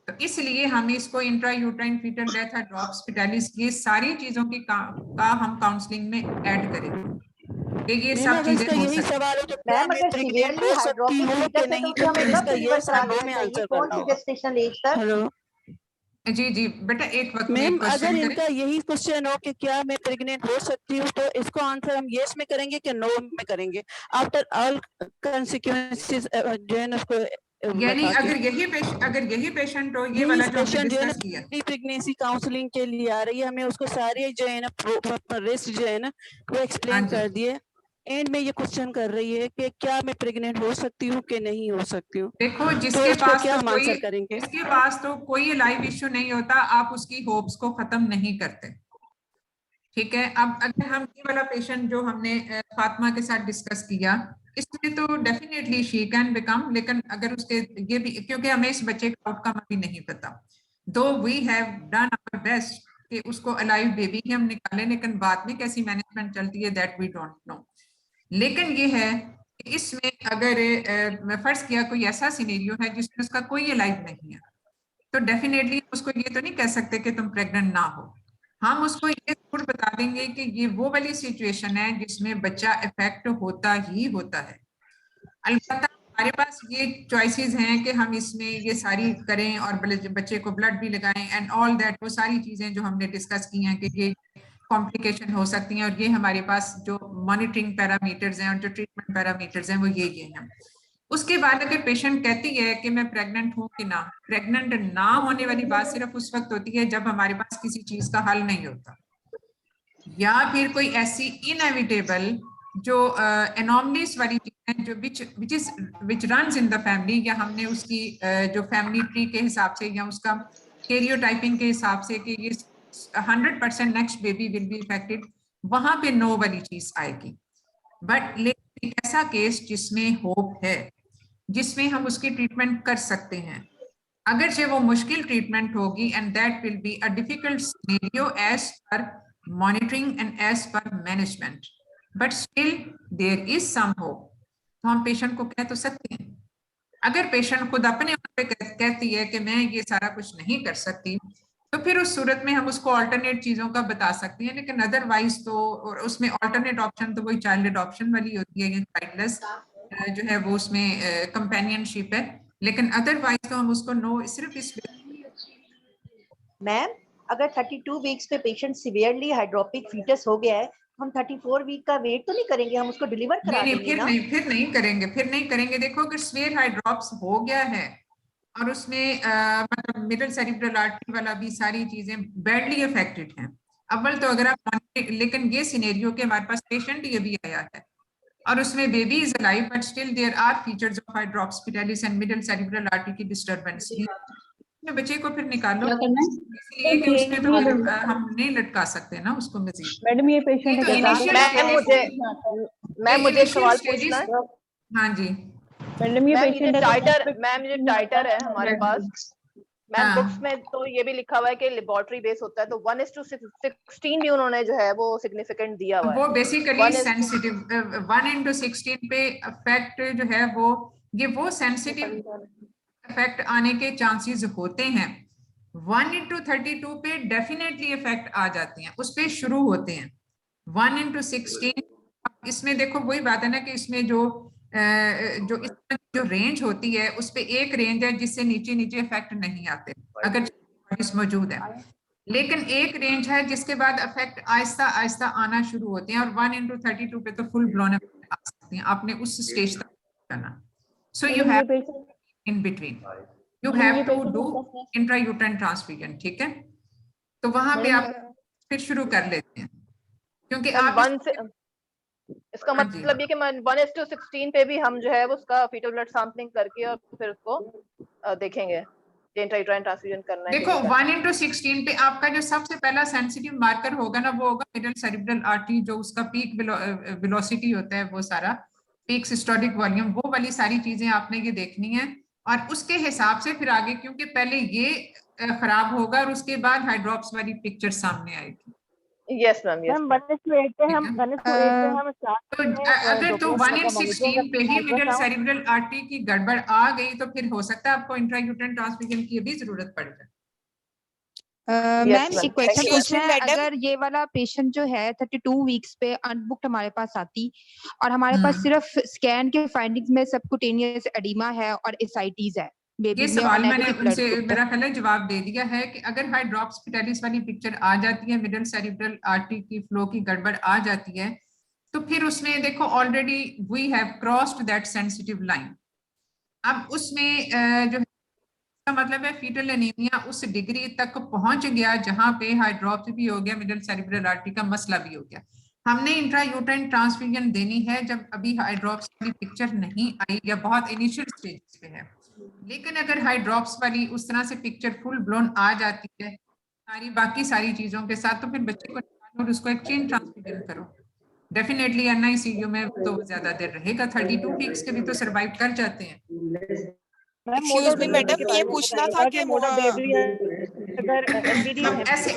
तो इसलिए हम इसको इंट्रा यूट्राइन फीटल डेथ और ड्रॉप स्पिटैलिस, ये सारी चीजों की का हम काउंसलिंग में ऐड करेंगे। ये सब चीजें हो यही सकती सवाल है तो क्या मैम मैं अगर प्रेग्नेंट सीवियरली हो सकती हाइड्रोपिक हूँ कि फीटस है नहीं, तो हमें तो कब इसका डिलीवर यस करा और नो देना में चाहिए, आंसर कौन करना सी होगा। जेस्टेशनल एज तक? हेलो जी जी बेटा, एक वक्त में मैम, एक अगर क्वेश्चन करें। इनका यही क्वेश्चन हो कि क्या मैं प्रेग्नेंट हो सकती हूँ, तो इसको आंसर हम यस में करेंगे कि नो में करेंगे, आफ्टर ऑल कंसिक्वेंसेस जो है ना उसको यानी बता के। अगर यही पेशेंट हो, ये यही वाला जो हमने पेशेंट जो है ना डिस्कस किया, प्रेगनेंसी काउंसलिंग के लिए आ रही है, हमें उसको सारे जो है ना रिस्क जो है ना वो एक्सप्लेन हाँ जी। कर दिए, एंड में ये क्वेश्चन कर रही है कि क्या मैं प्रेग्नेंट हो सकती हूँ कि नहीं हो सकती हूँ, देखो तो जिसके इसको पास क्या तो हम कोई आंसर करेंगे? जिसके पास तो कोई लाइव इश्यू नहीं होता, आप उसकी होप्स को खत्म नहीं करते। ठीक है, अब अगर हम ये वाला पेशेंट जो हमने फातिमा के साथ डिस्कस किया, इसमें तो डेफिनेटली शी कैन बिकम, लेकिन अगर उसके ये भी, क्योंकि हमें इस बच्चे का आउटकम अभी नहीं पता, though we have done our best कि उसको अलाइव बेबी ही हम निकालें, लेकिन बाद में कैसी मैनेजमेंट चलती है दैट वी डोंट नो। लेकिन ये है कि इसमें अगर फर्ज किया कोई ऐसा सिनेरियो है जिसमें उसका कोई अलाइव नहीं है, तो डेफिनेटली उसको ये तो नहीं कह सकते कि तुम प्रेग्नेंट ना हो। हम उसको ये जरूर बता देंगे कि ये वो वाली सिचुएशन है जिसमें बच्चा इफेक्ट होता ही होता है। अलबत्ता हमारे पास ये चॉइसेस हैं कि हम इसमें ये सारी करें और बच्चे को ब्लड भी लगाएं एंड ऑल दैट, वो सारी चीजें जो हमने डिस्कस की हैं कि ये कॉम्प्लिकेशन हो सकती हैं, और ये हमारे पास जो मॉनिटरिंग पैरामीटर्स हैं और जो ट्रीटमेंट पैरामीटर्स हैं वो ये हैं। उसके बाद अगर पेशेंट कहती है कि मैं प्रेग्नेंट हूं कि ना, प्रेग्नेंट ना होने वाली बात सिर्फ उस वक्त होती है जब हमारे पास किसी चीज का हल नहीं होता, या फिर कोई ऐसी इनएविटेबल जो एनॉमलीज वाली चीज है जो विच रन्स इन द फैमिली, या हमने उसकी जो फैमिली ट्री के हिसाब से या उसका कैरियोटाइपिंग के हिसाब से कि ये 100% next baby will B affected, वहां पे नो वाली चीज आएगी। बट लेकिन एक ऐसा केस जिसमें होप है, जिसमें हम उसकी ट्रीटमेंट कर सकते हैं, अगर से वो मुश्किल ट्रीटमेंट होगी and that will be a difficult scenario as per monitoring and as per management, but still there is some hope, तो हम पेशेंट को कह तो सकते हैं। अगर पेशेंट खुद अपने आप पे कहती है कि मैं ये सारा कुछ नहीं कर सकती, तो फिर उस सूरत में हम उसको अल्टरनेट चीजों का बता सकते हैं, लेकिन अदरवाइज तो, और उसमें अल्टरनेट ऑप्शन तो वही चाइल्ड एडॉप्शन वाली होती है, चाइल्डलेस जो है वो उसमें कंपेनियनशिप है, लेकिन अदरवाइज तो हम उसको नो सिर्फ इस। मैम अगर 32 वीक्स पे पेशेंट सिवियरली हाइड्रोपिक फीटस हो गया है, हम 34 वीक का वेट तो नहीं करेंगे, हम उसको डिलीवर करा देंगे ना? फिर नहीं करेंगे। देखो अगर स्वेयर हाइड्रॉप्स हो गया है और उसमें मतलब मिडिल सेरिब्रल आर्टरी वाला भी सारी चीजें बैडली अफेक्टेड हैं, अव्वल तो अगर आप, लेकिन ये सिनेरियो के हमारे पास पेशेंट ये भी आया है और उसमें baby is alive but still there are features of hydrops fetalis and middle cerebral artery की डिस्टर्बेंस, बच्चे को फिर निकालो, इसलिए कि उसमें तो हम नहीं लटका सकते ना उसको मजीद। मैडम ये पेशेंट तो मुझे एक सवाल पूछना है। हाँ जी मैडम ये पेशेंट मैम टाइटर है हमारे पास मैम, बुक्स में तो ये भी लिखा हुआ है कि लेबोरेटरी बेस होता है, तो 1:16 भी उन्होंने जो है वो सिग्निफिकेंट दिया हुआ है। वो बेसिकली सेंसिटिव 1:16 पे इफेक्ट जो है वो सेंसिटिव इफेक्ट आने के चांसेस होते हैं। 1:32 पे डेफिनेटली इफेक्ट आ जाती हैं, उस पे शुरू होते हैं। 1:16 इसमें देखो वही बात है ना कि इसमें जो रेंज होती है उस पे एक रेंज है जिससे नीचे इफेक्ट नहीं आते अगर मौजूद है, लेकिन एक रेंज है जिसके बाद इफेक्ट आहिस्ता आहिस्ता आना शुरू होते हैं और 1:32 पे तो फुल ब्लोन आ सकती हैं, आपने उस स्टेज तक करना। सो you have in between you have to do intrauterine transfusion, ठीक है? तो वहां पे आप फिर शुरू कर लेते हैं, क्योंकि आप वन से इसका हाँ जी। मतलब ये कि 1:16 पे भी हम जो है वो उसका फीटल ब्लड सैंपलिंग करके और फिर उसको देखेंगे इंट्रायूट्राइन ट्रांसफ्यूजन करना है। देखो 1:16 पे आपका जो सबसे पहला सेंसिटिव मार्कर होगा ना, वो होगा मिडल सेरिब्रल आर्टरी, जो उसका पीक वेलोसिटी होता है, वो सारा पीक सिस्टोलिक वॉल्यूम, वो वाली सारी चीजें आपने ये देखनी है। और उसके हिसाब से फिर आगे, क्योंकि पहले ये खराब होगा और उसके बाद हाइड्रॉप्स वाली पिक्चर सामने आएगी। यस मैम, यस मैम 1:8 पे हम तो अगर तो 1:16 पे ही मिडल सेरिब्रल आर्टरी की गड़बड़ आ गई तो फिर हो सकता है आपको इंट्रायूटेरन ट्रांसफ्यूजन की भी जरूरत पड़ जाए। Yes, ma'am ma'am. एक क्वेश्चन Thank you. पूछना है, अगर ये वाला पेशेंट जो है 32 वीक्स पे अनबुक्ड हमारे पास आती और हमारे पास सिर्फ स्कैन के फाइंडिंग्स में सबकुटेनियस एडिमा है और एसाइटीज है ये बेबी में, सवाल और मैंने नेगेटिव ब्लड उनसे ग्रुप मेरा ख्याल है जवाब दे दिया है कि अगर हाइड्रॉप्स पिटालिस वाली पिक्चर आ जाती है, मिडल सेरिब्रल आर्टरी की फ्लो की गड़बड़ आ जाती है, तो फिर उसमें देखो already we have crossed that sensitive line. अब उसमें जो का मतलब है फीटल एनीमिया उस डिग्री तक पहुंच गया जहां पे हाइड्रॉप्स भी हो गया, मिडल सेरिब्रल आर्टरी का मसला भी हो गया। हमने इंट्रायूटेराइन ट्रांसफ्यूजन देनी है जब अभी हाइड्रॉप्स की पिक्चर नहीं आई या बहुत इनिशियल स्टेज पे है। लेकिन अगर हाइड्रॉप्स वाली उस तरह से पिक्चर फुल ब्लोन आ जाती है सारी बाकी सारी चीजों के साथ, तो फिर बच्चे को निकालो और उसको एक चेन ट्रांसफ्यूजन करो। डेफिनेटली NICU में तो ज्यादा देर रहेगा, 32 वीक्स के भी तो सर्वाइव कर जाते हैं। एक्सक्यूज मी मैडम, ये पूछना था कि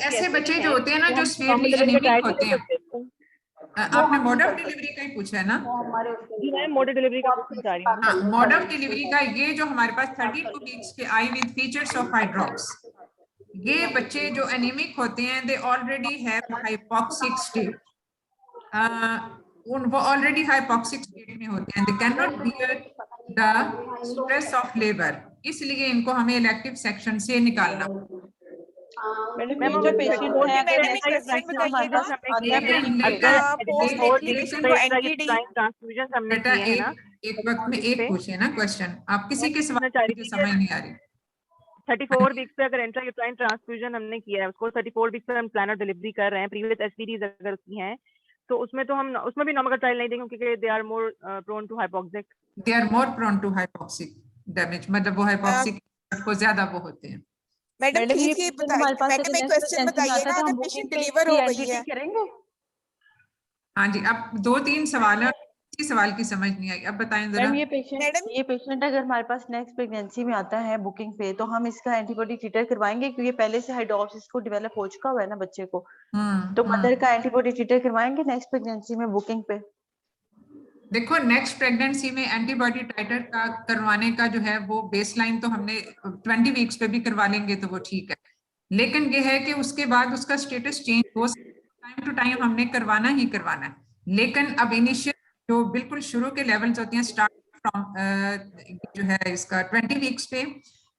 ऐसे बच्चे जो होते हैं ना, जो सीवियरली एनीमिक होते हैं, आपने मोड ऑफ डिलीवरी का ही पूछा है ना? जी मैम, मोड डिलीवरी का बता रही हूँ। हाँ, मोड ऑफ डिलीवरी का ये जो हमारे पास 32 वीक्स के आई विद फीचर्स ऑफ हाइड्रॉप्स, ये बच्चे जो एनीमिक होते हैं, they already have hypoxic state, वो ऑलरेडी हाइपोक्सिक स्टेट में होते हैं, they can not bear the stress of labour, इसलिए इनको हमें इलेक्टिव सेक्शन से निकालना। मैम अगर पेशेंट है, अगर एक क्वेश्चन बताइएगा, बेटा एक वक्त में एक पूछे ना क्वेश्चन, आप किसी के सवाल की समझ नहीं आ रही। 34 वीक्स पे अगर इंट्रायूटेराइन ट्रांसफ्यूजन हमने किया है, उसको 34 वीक्स पे हम प्लानर डिलीवरी कर रहे हैं, प्रीवियस एसटीडीज अगर उसकी हैं तो उसमें तो हम उसमें भी नॉर्मल ट्रायल नहीं देंगे क्योंकि they are more prone to hypoxic, they are more prone to hypoxic damage, मतलब वो हाइपोक्सिक को ज्यादा वो होते हैं। मैडम प्लीज ये बताइए, मैडम एक क्वेश्चन बताइएगा, अगर पेशेंट डिलीवर हो गई है। हाँ जी, अब 2-3 सवाल है, किसी सवाल की समझ नहीं आई, अब बताएं जरा। मैम ये पेशेंट अगर हमारे पास नेक्स्ट प्रेगनेंसी में आता है बुकिंग पे, तो हम इसका एंटीबॉडी टिटर करवाएंगे क्योंकि पहले से हाइड्रॉप्स को डेवलप हो चुका हुआ है ना बच्चे को, तो मदर का एंटीबॉडी टिटर करवाएंगे नेक्स्ट प्रेगनेंसी में बुकिंग पे। देखो नेक्स्ट प्रेगनेंसी में एंटीबॉडी टाइटर का करवाने का जो है वो बेसलाइन तो हमने 20 वीक्स पे भी करवा लेंगे तो वो ठीक है, लेकिन ये है कि उसके बाद उसका स्टेटस चेंज हो, टाइम टू टाइम हमने करवाना ही करवाना है। लेकिन अब इनिशियल जो बिल्कुल शुरू के लेवल्स होते हैं, स्टार्ट फ्रॉम जो है इसका 20 वीक्स पे,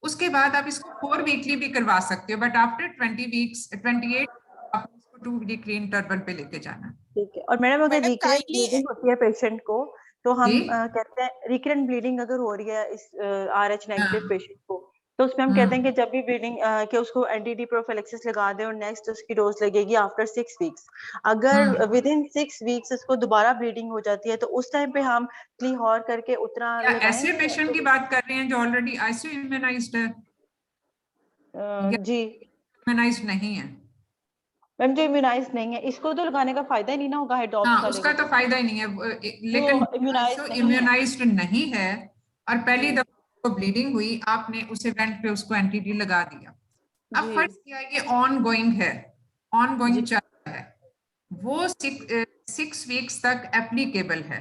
उसके बाद आप इसको 4 वीकली भी करवा सकते हो, बट आफ्टर 20 वीक्स 28 आप इसको 2 वीकली इंटरवल पे लेके जाना। ठीक है। और मैडम अगर रिकरेंट ब्लीडिंग होती है पेशेंट को, तो हम कहते हैं रिकरेंट ब्लीडिंग अगर हो रही है इस RH नेगेटिव पेशेंट को, तो उसमें हम कहते हैं कि जब भी ब्लीडिंग कि उसको एंटी प्रोफिलैक्सिस लगा दें और नेक्स्ट उसकी डोज लगेगी आफ्टर 6 वीक्स। अगर विद इन 6 वीक्स उसको दोबारा ब्लीडिंग हो जाती है तो उस टाइम पे हम क्लीहॉर करके उतना ऐसे पेशेंट की बात कर रहे हैं जो ऑलरेडी आईसीयू इम्यूनाइज्ड है? जी इम्यूनाइज्ड नहीं है मैम, जो इम्यूनाइज नहीं है इसको तो लगाने का फायदा ही नहीं ना होगा हाइड्रॉप्स का, उसका तो फायदा ही नहीं है, लेकिन इम्यूनाइज्ड नहीं है और पहली दफा को ब्लीडिंग हुई, आपने उस इवेंट पे उसको एंटीडी लगा दिया। अब फर्ज किया ये ऑन गोइंग है, ऑन गोइंग चल रहा है, वो 6 वीक्स तक एप्लीकेबल है,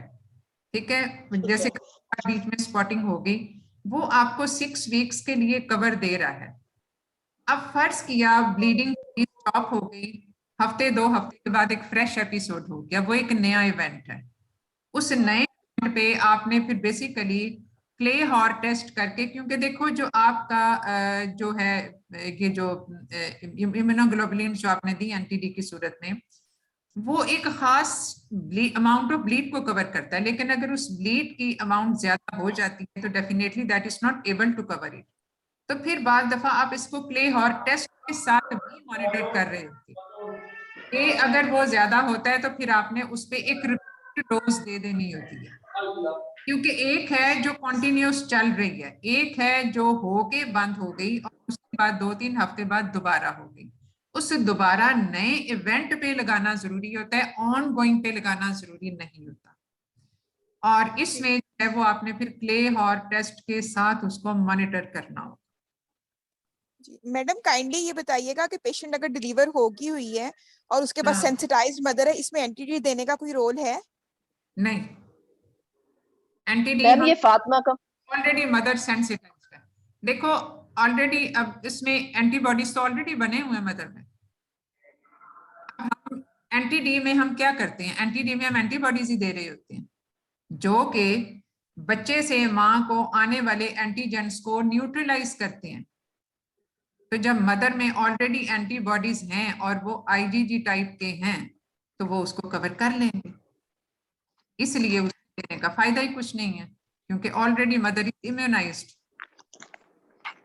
ठीक है, जैसे बीच में स्पॉटिंग हो गई, वो आपको 6 वीक्स के लिए कवर दे रहा है। अब फर्ज किया ब्लीडिंग स्टॉप हो गई, हफ्ते 2 हफ्ते के बाद एक फ्रेश एपिसोड हो गया, वो एक नया इवेंट है, उस नए इवेंट पे आपने फिर बेसिकली क्लेहॉर टेस्ट करके, क्योंकि देखो जो आपका जो है ये जो इम्यूनोग्लोबुलिन जो आपने दी एंटीडी की सूरत में, वो एक खास अमाउंट ऑफ ब्लीड को कवर करता है, लेकिन अगर उस ब्लीड की अमाउंट ज्यादा हो जाती है तो definitely that is not able to cover it, तो फिर बाद दफा आप इसको क्लेहॉर टेस्ट के साथ भी मॉनिटर कर रहे होते। ये अगर वो ज्यादा होता है तो फिर आपने उस पे एक रिपीट डोज दे देनी होती है, क्योंकि एक है जो कंटिन्यूस चल रही है, एक है जो होके बंद हो गई और उसके बाद 2-3 हफ्ते बाद दोबारा हो गई। उस दोबारा नए इवेंट पे लगाना जरूरी होता है, ऑन गोइंग पे लगाना जरूरी नहीं होता। और इसमें जो है वो आपने फिर क्ले हॉर टेस्ट के साथ उसको मॉनिटर करना होगा। मैडम काइंडली ये बताइएगा कि पेशेंट अगर डिलीवर होगी हुई है और उसके पास हाँ। सेंसिटाइज्ड मदर है, इसमें एंटीडी देने का कोई रोल है? नहीं, एंटीडी मैम ये फातिमा का ऑलरेडी मदर सेंसिटाइज्ड है। देखो ऑलरेडी अब इसमें एंटीबॉडीज तो ऑलरेडी बने हुए हैं मदर में। हम एंटीडी में हम क्या करते हैं, एंटीडी में हम एंटीबॉडीज ही दे रहे होते हैं जो कि बच्चे से माँ को आने वाले एंटीजेंस को न्यूट्रलाइज करते हैं। तो जब मदर में ऑलरेडी एंटीबॉडीज हैं और वो आईजीजी टाइप के हैं तो वो उसको कवर कर लेंगे, इसलिए उसको देने का फायदा ही कुछ नहीं है क्योंकि already mother is immunised.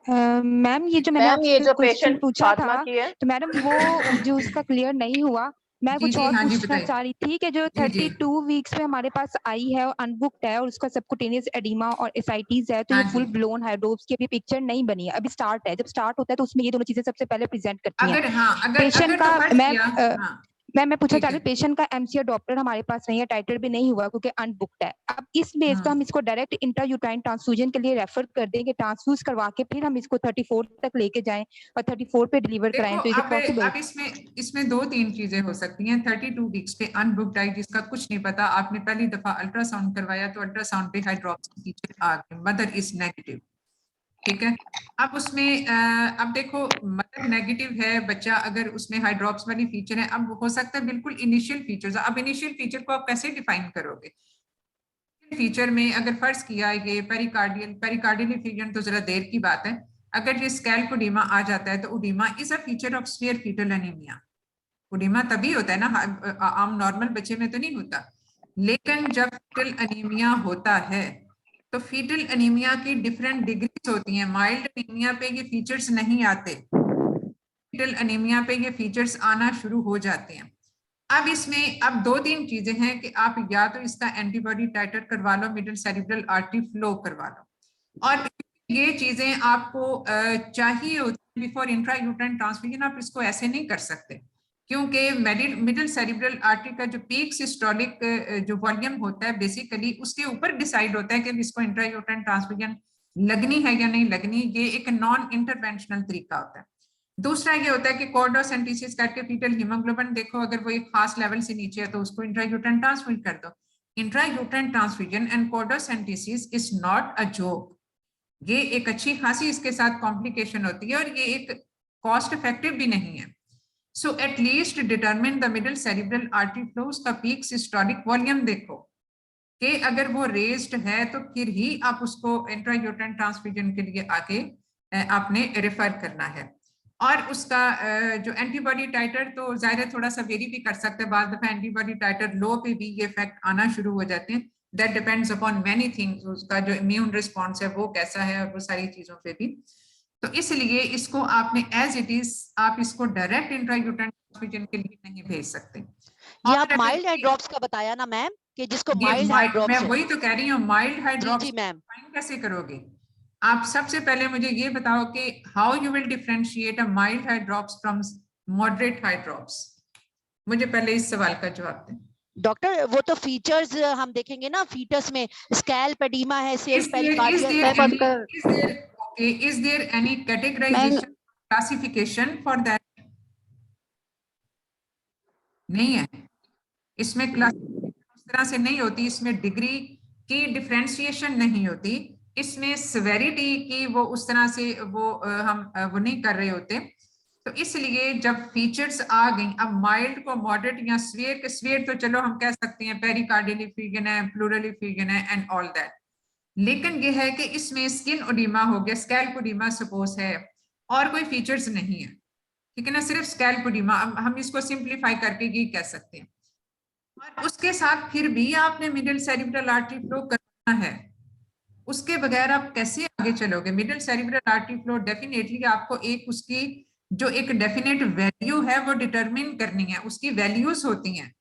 Ma'am ये जो मैंने मैम ये आपसे जो क्वेश्चन पेशेंट पूछा फातिमा था की है, तो मैडम वो जो उसका क्लियर नहीं हुआ, मैं जी कुछ जी और हाँ जी पूछना बताइए। चाह रही थी कि जो जी जी 32 वीक्स पे हमारे पास आई है और अनबुक्ड है और उसका सबकुटेनियस एडिमा और एसाइटिस है, तो हाँ ये फुल जी। ब्लोन हाइड्रोप्स की अभी पिक्चर नहीं बनी है, अभी स्टार्ट है। जब स्टार्ट होता है तो उसमें ये दोनों चीजें सबसे पहले प्रेजेंट करती हैं। अगर हाँ अगर पेशेंट अगर का तो फर्ज किया हाँ मैं पूछना ठीक चाह रही है। हूँ, पेशेंट का एमसी डॉक्टर हमारे पास नहीं है, टाइटर भी नहीं हुआ क्योंकि अनबुक्ड है। अब इस बेस पे हम इसको डायरेक्ट इंट्रायूटाइन ट्रांसफ्यूजन के लिए रेफर कर देंगे, ट्रांसफ्यूज करवा के फिर हम इसको 34 तक लेके जाएं और 34 पे डिलीवर कराएं, तो इज इट पॉसिबल? अब इसमें 2-3 चीजें हो सकती हैं। 32 वीक्स पे अनबुक्ड आई जिसका कुछ नहीं पता, आपने पहली दफा अल्ट्रासाउंड करवाया तो अल्ट्रासाउंड पे हाइड्रोप्स की फीचर आ गई, मदर इज नेगेटिव, ठीक है। अब उसमें अब देखो मदर नेगेटिव है, बच्चा अगर उसमें हाइड्रोप्स वाली फीचर है, अब हो सकता है बिल्कुल इनिशियल फीचर्स। अब इनिशियल फीचर को आप कैसे डिफाइन करोगे? फीचर में अगर फर्ज किया ये पेरिकार्डियल एफ्यूजन तो जरा देर की बात है। अगर ये स्कैल्प उडीमा आ जाता है तो oedema is a feature of severe fetal anaemia. Oedema तभी होता है ना, आम नॉर्मल बच्चे में तो नहीं होता, लेकिन जब फीटल एनीमिया होता है तो फीटल एनीमिया की डिफरेंट डिग्रीज होती हैं। माइल्ड एनीमिया पे ये फीचर्स नहीं आते, फीटल एनीमिया पे ये फीचर्स आना शुरू हो जाते हैं। अब इसमें अब 2-3 चीजें हैं कि आप या तो इसका एंटीबॉडी टाइटर करवा लो, मिडिल सेरिब्रल आर्टरी फ्लो करवा लो, और ये चीजें आपको चाहिए होती है बिफोर इंट्रायूट्राइन ट्रांसफ्यूजन। आप इसको ऐसे नहीं कर सकते क्योंकि मिडिल सेरिब्रल आर्टरी का जो पीक सिस्टोलिक जो वॉल्यूम होता है बेसिकली उसके ऊपर डिसाइड होता है कि इसको इंट्रायूट्राइन ट्रांसफ्यूजन लगनी है या नहीं लगनी। ये एक नॉन इंटरवेंशनल तरीका होता है। दूसरा ये होता है कि कोर्डोसेंटेसिस करके फीटल हीमोग्लोबिन देखो, अगर वो एक खास लेवल से नीचे है तो उसको इंट्रायूट्राइन ट्रांसफ्यूजन कर दो। Intrauterine transfusion and cordocentesis is not a joke. ये एक अच्छी खासी इसके साथ कॉम्प्लिकेशन होती है और ये एक कॉस्ट इफेक्टिव भी नहीं है। So at least determine the middle cerebral artery flow, उसका पीक सिस्टोलिक वॉल्यूम देखो कि अगर वो रेज्ड है तो फिर ही आप उसको इंट्रायूट्राइन ट्रांसफ्यूजन के लिए आगे आपने रेफर करना है। और उसका जो एंटीबॉडी टाइटर तो जाहिर है थोड़ा सा वेरी भी कर सकते हैं, बाद दफा एंटीबॉडी टाइटर लो पे भी ये इफेक्ट आना शुरू हो जाते हैं। That depends upon many things, उसका जो इम्यून रिस्पॉन्स है वो कैसा है और वो सारी चीजों पे भी। तो इसलिए इसको आपने एज इट इज आप इसको डायरेक्ट इंट्रायूट्राइन ट्रांसफ्यूजन के लिए नहीं भेज सकते। ये आप माइल्ड हाइड्रॉप्स का बताया ना मैम कि जिसको माइल्ड मैं हाइड्रॉप्स वही तो कह रही हूँ, माइल्ड हाइड्रॉप्स मैम कैसे करोगे आप? सबसे पहले मुझे ये बताओ कि how you will differentiate a mild hydrops from moderate hydrops. मुझे पहले इस सवाल का जवाब दें। डॉक्टर वो तो फीचर्स हम देखेंगे ना, फीटस में स्कैल्प एडिमा है, सेल pericardial. Is there any categorization classification for that? नहीं है, इसमें क्लासिफिकेशन उस तरह से नहीं होती, इसमें डिग्री की डिफरेंशिएशन नहीं होती, इसमें सेवेरिटी की वो उस तरह से वो हम वो नहीं कर रहे होते। तो इसलिए जब फीचर्स आ गई, अब माइल्ड को मॉडरेट या स्वेयर के स्वेयर तो चलो हम कह सकते हैं पेरिकार्डियल एफ्यूजन है, प्लूरल एफ्यूजन है एंड ऑल दैट, लेकिन ये है कि इसमें स्किन ओडिमा हो गया, स्कैल्प ओडिमा सपोज है और कोई फीचर्स नहीं है, ठीक है ना, सिर्फ स्कैल्प ओडिमा, हम इसको सिंप्लीफाई करके ये कह सकते हैं। और उसके साथ फिर भी आपने मिडिल सेरिब्रल आर्टरी फ्लो करना है, उसके बगैर आप कैसे आगे चलोगे? Middle cerebral artery flow definitely आपको एक उसकी जो एक डेफिनेट वैल्यू है वो डिटरमिन करनी है, उसकी वैल्यूज होती हैं।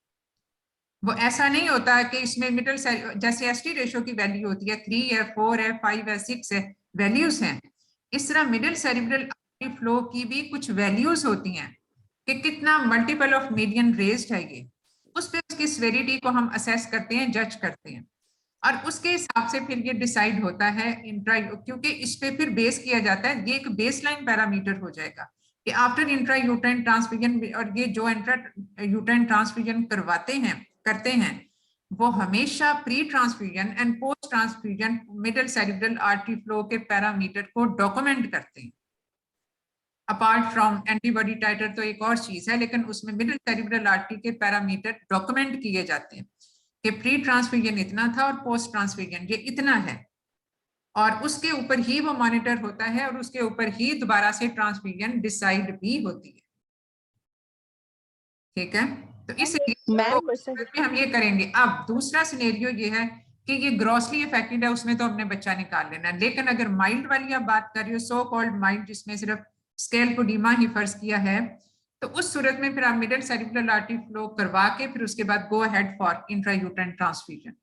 वो ऐसा नहीं होता कि इसमें मिडल जैसे एसटी रेशो की वैल्यू होती है 3 है, 4 है, 5 है, 6 है, वैल्यूज हैं। इस तरह मिडिल सेरिब्रल आर्टरी फ्लो की भी कुछ वैल्यूज होती हैं कि कितना मल्टीपल ऑफ मीडियन रेज्ड है ये, उस पे उसकी सेवेरिटी को हम असेस करते हैं, जज करते हैं, और उसके हिसाब से फिर ये डिसाइड होता है इंट्रा, क्योंकि इस पे फिर बेस किया जाता है, ये एक बेसलाइन पैरामीटर हो जाएगा कि आफ्टर इंट्रा यूट्राइन ट्रांसफ्यूजन, और ये जो इंट्रा यूट्राइन ट्रांसफ्यूजन करते हैं वो हमेशा pre transfusion and post transfusion middle cerebral artery flow के पैरामीटर को डॉक्यूमेंट करते हैं। अपार्ट फ्रॉम एंटीबॉडी टाइटर तो एक और चीज है, लेकिन उसमें मिडल सेरिब्रल आर्टरी के पैरामीटर डॉक्यूमेंट किए जाते हैं कि प्री ट्रांसफ्यूजन इतना था और पोस्ट ट्रांसफ्यूजन ये इतना है, और उसके ऊपर ही वो मॉनिटर होता है और उसके ऊपर ही दोबारा से ट्रांसफ्यूजन डिसाइड भी होती है। ठीक है, तो इसलिए हम ये करेंगे। अब दूसरा सिनेरियो ये है कि ये ग्रॉसली अफेक्टेड है, उसमें तो हमने बच्चा निकाल लेना है, लेकिन अगर माइल्ड वाली आप बात कर रही हो, सो कॉल्ड माइल्ड, जिसमें सिर्फ स्केलपोडीमा ही फर्ज किया है, तो उस सूरत में फिर आप मिडल सेरिब्रल आर्टरी फ्लो करवा के फिर उसके बाद go ahead for intrauterine transfusion,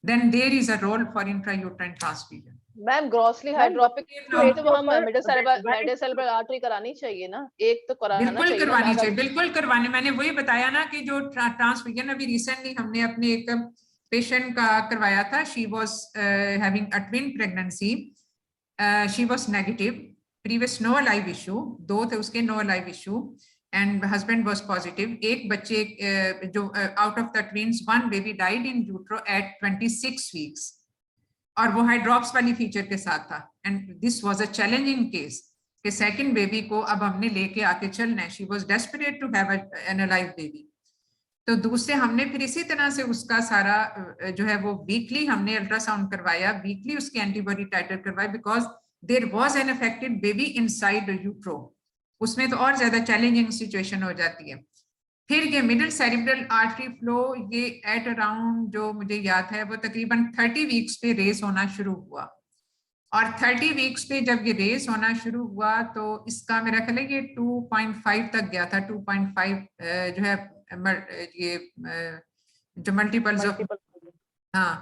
then there is a role for intrauterine transfusion. Ma'am grossly hydropic तो हम मिडल सेरिब्रल आर्टरी करानी चाहिए ना, एक तो कराना चाहिए। बिल्कुल करवानी चाहिए, बिल्कुल करवाने। मैंने वही बताया ना कि जो ट्रांसफ्यूजन अभी रिसेंटली हमने अपने एक पेशेंट का करवाया था, she was having a twin pregnancy, she was negative, previous no live issue, 2 थे उसके no live issue, and husband was positive. एक बच्चे जो out of the twins 1 baby died in utero at 26 weeks, और वो हाइड्रॉप्स वाली feature के साथ था, and this was a challenging case कि सेकंड बेबी को अब हमने लेके आके चलना है। She was desperate to have an alive baby. तो दूसरे हमने फिर इसी तरह से उसका सारा जो है वो वीकली हमने अल्ट्रासाउंड करवाया, वीकली उसकी एंटीबॉडी टाइटर करवाई, because there was an affected baby inside utero. उसमें तो और ज्यादा चैलेंजिंग सिचुएशन हो जाती है। फिर ये मिडिल सेरिब्रल आर्टरी फ्लो ये एट अराउंड, जो मुझे याद है, वो तकरीबन 30 वीक्स पे रेस होना शुरू हुआ, और 30 वीक्स पे जब ये रेस होना शुरू हुआ तो इसका मेरा ख्याल है ये 2.5 तक गया था। 2.5 जो है ये जो मल्टीपल्स ऑफ, हाँ,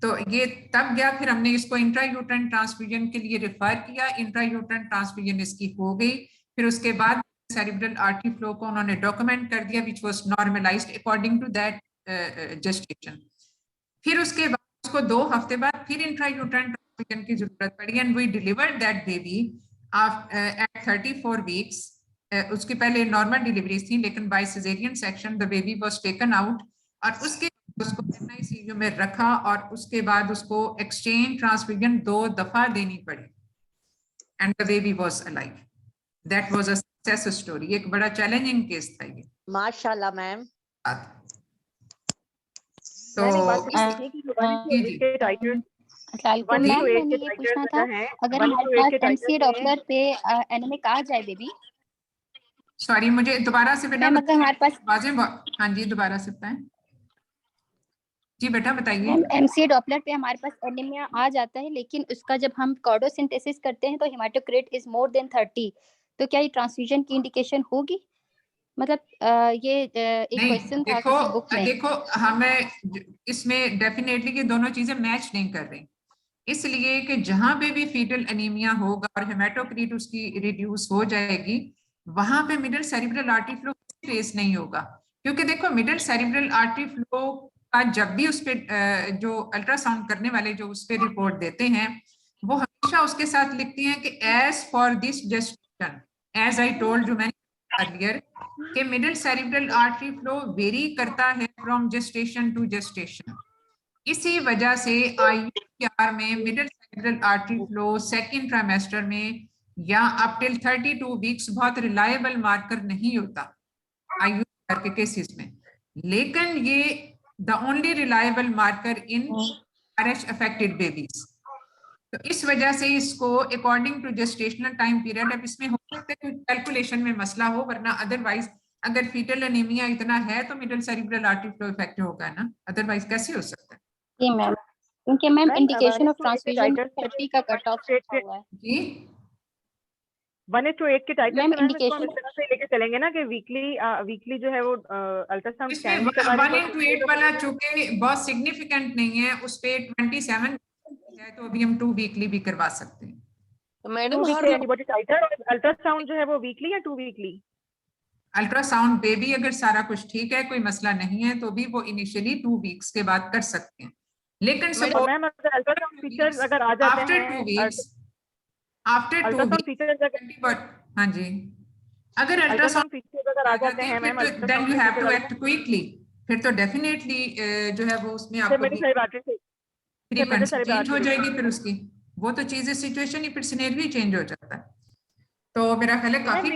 तो ये तब गया। फिर हमने इसको इंट्रायूट्राइन ट्रांसफ्यूजन के लिए रेफर किया, इंट्रायूट्राइन ट्रांसफ्यूजन इसकी हो गई। फिर उसके बाद सेरिब्रल आर्टरी फ्लो को उन्होंने डॉक्यूमेंट कर दिया, which was normalised according to that gestation. फिर उसके बाद उसको 2 हफ्ते बाद फिर इंट्रायूट्राइन ट्रांसफ्यूजन की जरूरत पड़ी, and we delivered that baby at 34 weeks. उसके पहले नॉर्मल डिलीवरीज थी, लेकिन by caesarean section the baby was taken out, और उसके उसको NICU में रखा, और उसके बाद उसको एक्सचेंज ट्रांसफ्यूजन 2 दफा देनी पड़ी, and the baby was alive. That was a success story. एक बड़ा चैलेंजिंग केस था ये, माशाल्लाह मैम। तो मैम मैंने ये पूछना था, अगर हमारे पास MCA डॉपलर पे एनेमिक आ जाए बेबी, सॉरी मुझे दोबारा से बेटा अगर हमारे पास, हाँ जी दोबारा से बताएं जी बेटा, बताइए। MCA डॉपलर पे हमारे पास एनीमिया आ जाता है, लेकिन उसका जब हम कार्डोसिंथेसिस करते हैं तो हेमाटोक्रिट इज मोर देन 30, तो क्या ये ट्रांसफ्यूजन की इंडिकेशन होगी? मतलब ये एक क्वेश्चन था किसी बुक में। देखो हमें इसमें डेफिनेटली ये दोनों चीजें मैच नहीं कर रही, इसलिए कि जहां पे भी फीटल एनीमिया होगा और हेमाटोक्रिट उसकी रिड्यूस हो जाएगी, वहां पे middle cerebral artery flow trace नहीं होगा। क्योंकि देखो मिडिल सेरिब्रल आर्टरी फ्लो का जब भी उस पे जो अल्ट्रासाउंड करने वाले जो उस पे रिपोर्ट देते हैं, वो हमेशा उसके साथ लिखती हैं कि as for this gestation, as I told, जो मैंने अर्लियर, कि middle cerebral artery flow vary करता है फ्रॉम जेस्टेशन टू जेस्टेशन। इसी वजह से IUCR में middle cerebral artery flow second trimester में या अप टिल 32 वीक्स बहुत रिलायबल मार्कर नहीं होता IUCR के केसेस में, लेकिन ये the only reliable marker in RH affected babies. तो इस वजह से इसको according to gestational time period, अब इसमें हो सकता है कि कैलकुलेशन में मसला हो, वरना अदरवाइज अगर फीटल एनीमिया इतना है तो middle cerebral artery flow effect होगा ना, अदरवाइज कैसे हो सकता है? जी मैम, क्योंकि मैम इंडिकेशन ऑफ ट्रांसफ्यूजन 30 का कट ऑफ हुआ है। जी 1:8 के टाइटर मैम से मैम इसको हम इंडिकेशन इस तरह से लेके चलेंगे ना कि वीकली जो है वो अल्ट्रासाउंड इसमें स्कैन भी करवाने 1:8 वाला चूंकि बहुत सिग्निफिकेंट नहीं है, उस पे 27 है, तो अभी हम 2 वीकली भी करवा सकते हैं। तो 2 मैडम हर वीकली एंटीबॉडी टाइटर, और अल्ट्रासाउंड जो है वो वीकली या 2 वीकली? अल्ट्रासाउंड पे भी अगर सारा कुछ ठीक है, कोई मसला नहीं है, तो भी वो इनिशियली 2 वीक्स के बाद कर सकते हैं। लेकिन मैम अगर अल्ट्रासाउंड फीचर्स अगर आ जाते आफ्टर हैं 2 weeks, after 2 ultrasound weeks features अगर हाँ जी, अगर अल्ट्रासाउंड अल्ट्रासाउंड फीचर्स अगर आ जाते हैं ma'am, then you have to act quickly, फिर तो डेफिनेटली जो है वो उसमें आपको मेरी सारी बातें से फ्रीक्वेंसी चेंज हो जाएगी, फिर उसकी वो तो चीजें सिचुएशन ही फिर सिनेरियो चेंज हो जाता है। तो मेरा ख्याल है काफी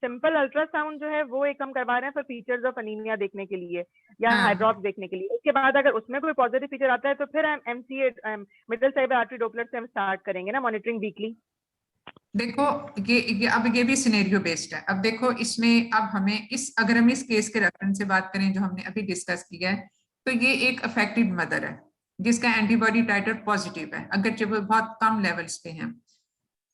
सिंपल अल्ट्रासाउंड जो है वो एक हम करवा रहे हैं फॉर फीचर्स ऑफ अनीमिया देखने के लिए या हाइड्रॉप्स देखने के लिए। उसके बाद अगर उसमें कोई पॉजिटिव फीचर आता है तो फिर हम MCA middle cerebral artery Doppler से हम स्टार्ट करेंगे ना मॉनिटरिंग वीकली। देखो ये अब ये भी सिनेरियो बेस्ड है। अब देखो इसमें अब हमें अगर हम इस केस के रेफरेंस से बात करें जो हमने अभी डिस्कस किया है, तो ये एक अफेक्टेड मदर है जिसका एंटीबॉडी टाइटर पॉजिटिव है, अगरचे वो बहुत कम लेवल्स पे हैं।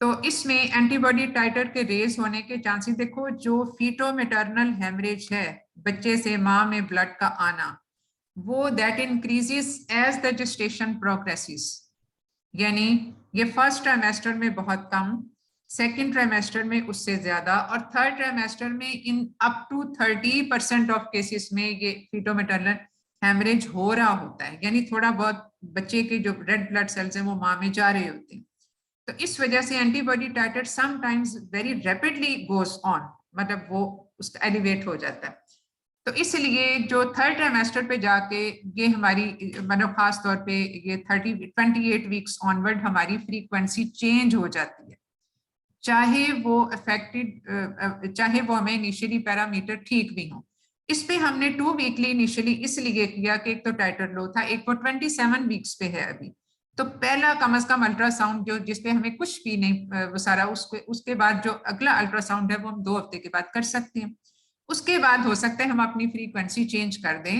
तो इसमें एंटीबॉडी टाइटर के रेज होने के चांसेस, देखो जो फीटो मैटरनल हेमरेज है, बच्चे से माँ में ब्लड का आना, वो that increases as the gestation progresses, यानी ये फर्स्ट ट्राइमेस्टर में बहुत कम, सेकेंड ट्राइमेस्टर में उससे ज्यादा, और थर्ड ट्राइमेस्टर में in up to 30% of cases में ये फीटो मैटरनल हेमरेज हो रहा होता है, यानी थोड़ा बहुत बच्चे के जो रेड ब्लड सेल्स हैं वो माँ में जा रहे होते हैं। तो इस वजह से antibody titer sometimes very rapidly goes on, मतलब वो उसका एलिवेट हो जाता है। तो इसलिए जो थर्ड ट्राइमेस्टर पे जाके ये हमारी मतलब खास तौर पे ये 28 वीक्स ऑनवर्ड हमारी फ्रीक्वेंसी चेंज हो जाती है, चाहे वो अफेक्टेड चाहे वो हमें इनिशियली पैरामीटर ठीक भी हो। इस पे हमने 2 वीकली इनिशियली इसलिए किया कि एक तो टाइटर लो था, एक वो 27 वीक्स पे है अभी, तो पहला कम से कम अल्ट्रासाउंड जो जिसपे हमें कुछ भी नहीं वो सारा उसके बाद जो अगला अल्ट्रासाउंड है वो हम 2 हफ्ते के बाद कर सकते हैं। उसके बाद हो सकता है हम अपनी फ्रीक्वेंसी चेंज कर दें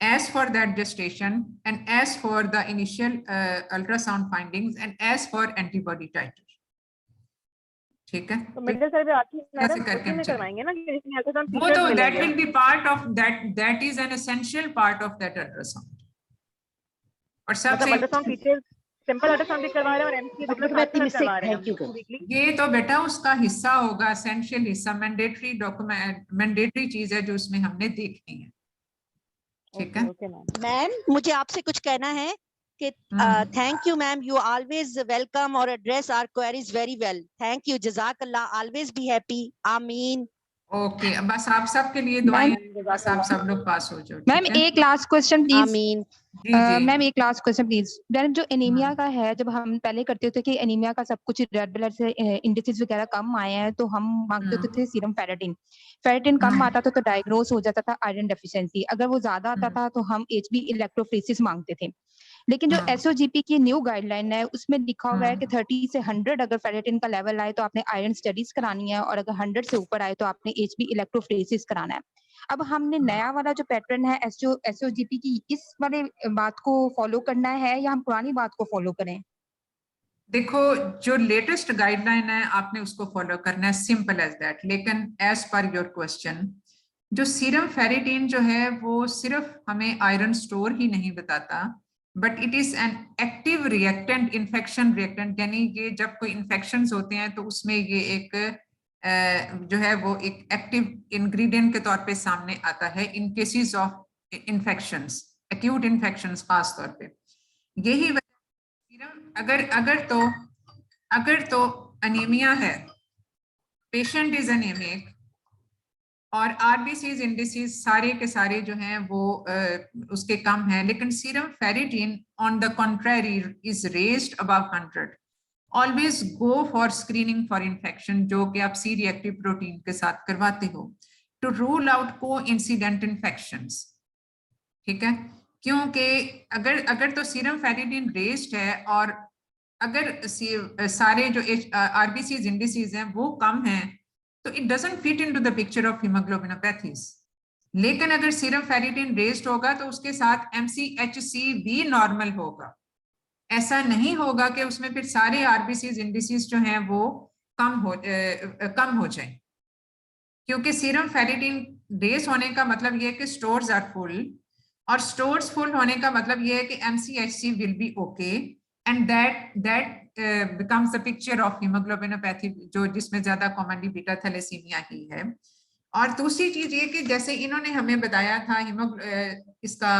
as for that gestation and as for the initial ultrasound findings and as for antibody titer. ठीक है, तो मिडिल सेरेब्रल आर्टरी कैसे करके हम करवाएंगे ना कि इसमें अल्ट्रासाउंड वो तो that will be part of that is an essential part of that ultrasound। और सबसे अल्ट्रासाउंड फीचर्स सिंपल अल्ट्रासाउंड भी करवा रहे हैं और एमसी करवा रहे हैं। ये तो बेटा उसका हिस्सा होगा, एसेंशियल हिस्सा, मैंडेटरी डॉक्यूमेंट, मैंडेटरी चीज है जो उसमें हमने देखनी है। ठीक है मैम, मुझे आपसे कुछ कहना है कि thank you ma'am, you always welcome और address our queries very well. Thank you, जज़ाकल्लाह, ऑलवेज बी हैप्पी, आमीन। ओके, बस आप सबके लिए दुआएं, बस आप सब लोग पास हो जाओ। मैम एक लास्ट क्वेश्चन प्लीज। आमीन। मैम एक लास्ट क्वेश्चन प्लीज। मैम जो एनीमिया का है, जब हम पहले करते होते कि एनीमिया का सब कुछ रेड ब्लड से इंडिसेस वगैरह कम आए हैं तो हम मांगते होते थे सीरम फेरेटिन कम आता था तो डायग्नोस हो जाता था आयरन डेफिशिएंसी, अगर वो ज्यादा आता था तो हम HB इलेक्ट्रोफोरेसिस मांगते थे। लेकिन जो SOGP की न्यू गाइडलाइन है उसमें लिखा हुआ है कि 30 से 100 अगर फेरेटिन का लेवल आए तो आपने आयरन स्टडीज करानी है, और अगर 100 से ऊपर आए तो आपने HB इलेक्ट्रोफोरेसिस कराना है। अब हमने नया वाला जो पैटर्न है SOGP की, इस वाले बात को फॉलो करना है या हम पुरानी बात को फॉलो करें? देखो जो लेटेस्ट गाइडलाइन है आपने उसको फॉलो करना है, सिंपल एज दैट। लेकिन एज पर योर क्वेश्चन, जो सीरम फेरेटिन जो है वो सिर्फ हमें आयरन स्टोर ही नहीं बताता, but it is an active reactant, infection reactant, यानी ये जब कोई इन्फेक्शंस होते हैं तो उसमें ये एक जो है वो एक एक्टिव इंग्रेडिएंट के तौर पे सामने आता है in cases of infections, acute infections खास तौर पे। यही अगर तो अनीमिया है, पेशेंट इज एनीमिक और RBCs इंडिसेस सारे के सारे जो हैं वो उसके कम हैं, लेकिन serum ferritin on the contrary is raised above 100, always go for screening for infection, जो कि आप C रिएक्टिव प्रोटीन के साथ करवाते हो, टू रूल आउट को इंसिडेंट इन्फेक्शंस। ठीक है, क्योंकि अगर तो सीरम फेरेटिन रेज्ड है और अगर सारे जो RBCs इंडिसेस हैं वो कम हैं तो it doesn't fit into the picture of haemoglobinopathies. लेकिन अगर सीरम फेरेटिन रेज्ड होगा तो उसके साथ MCHC भी नॉर्मल होगा। ऐसा नहीं होगा कि उसमें फिर सारे RBCs इंडिसेस जो हैं वो कम हो जाए, क्योंकि सीरम फेरिटिन रेस होने का मतलब ये है कि स्टोर्स आर फुल, और स्टोर्स फुल होने का मतलब ये है कि MCHC will be okay, and that becomes the picture of haemoglobinopathy, जो जिसमें ज्यादा कॉमनली बीटा थैलेसीमिया ही है। और दूसरी चीज ये कि जैसे इन्होंने हमें बताया था इसका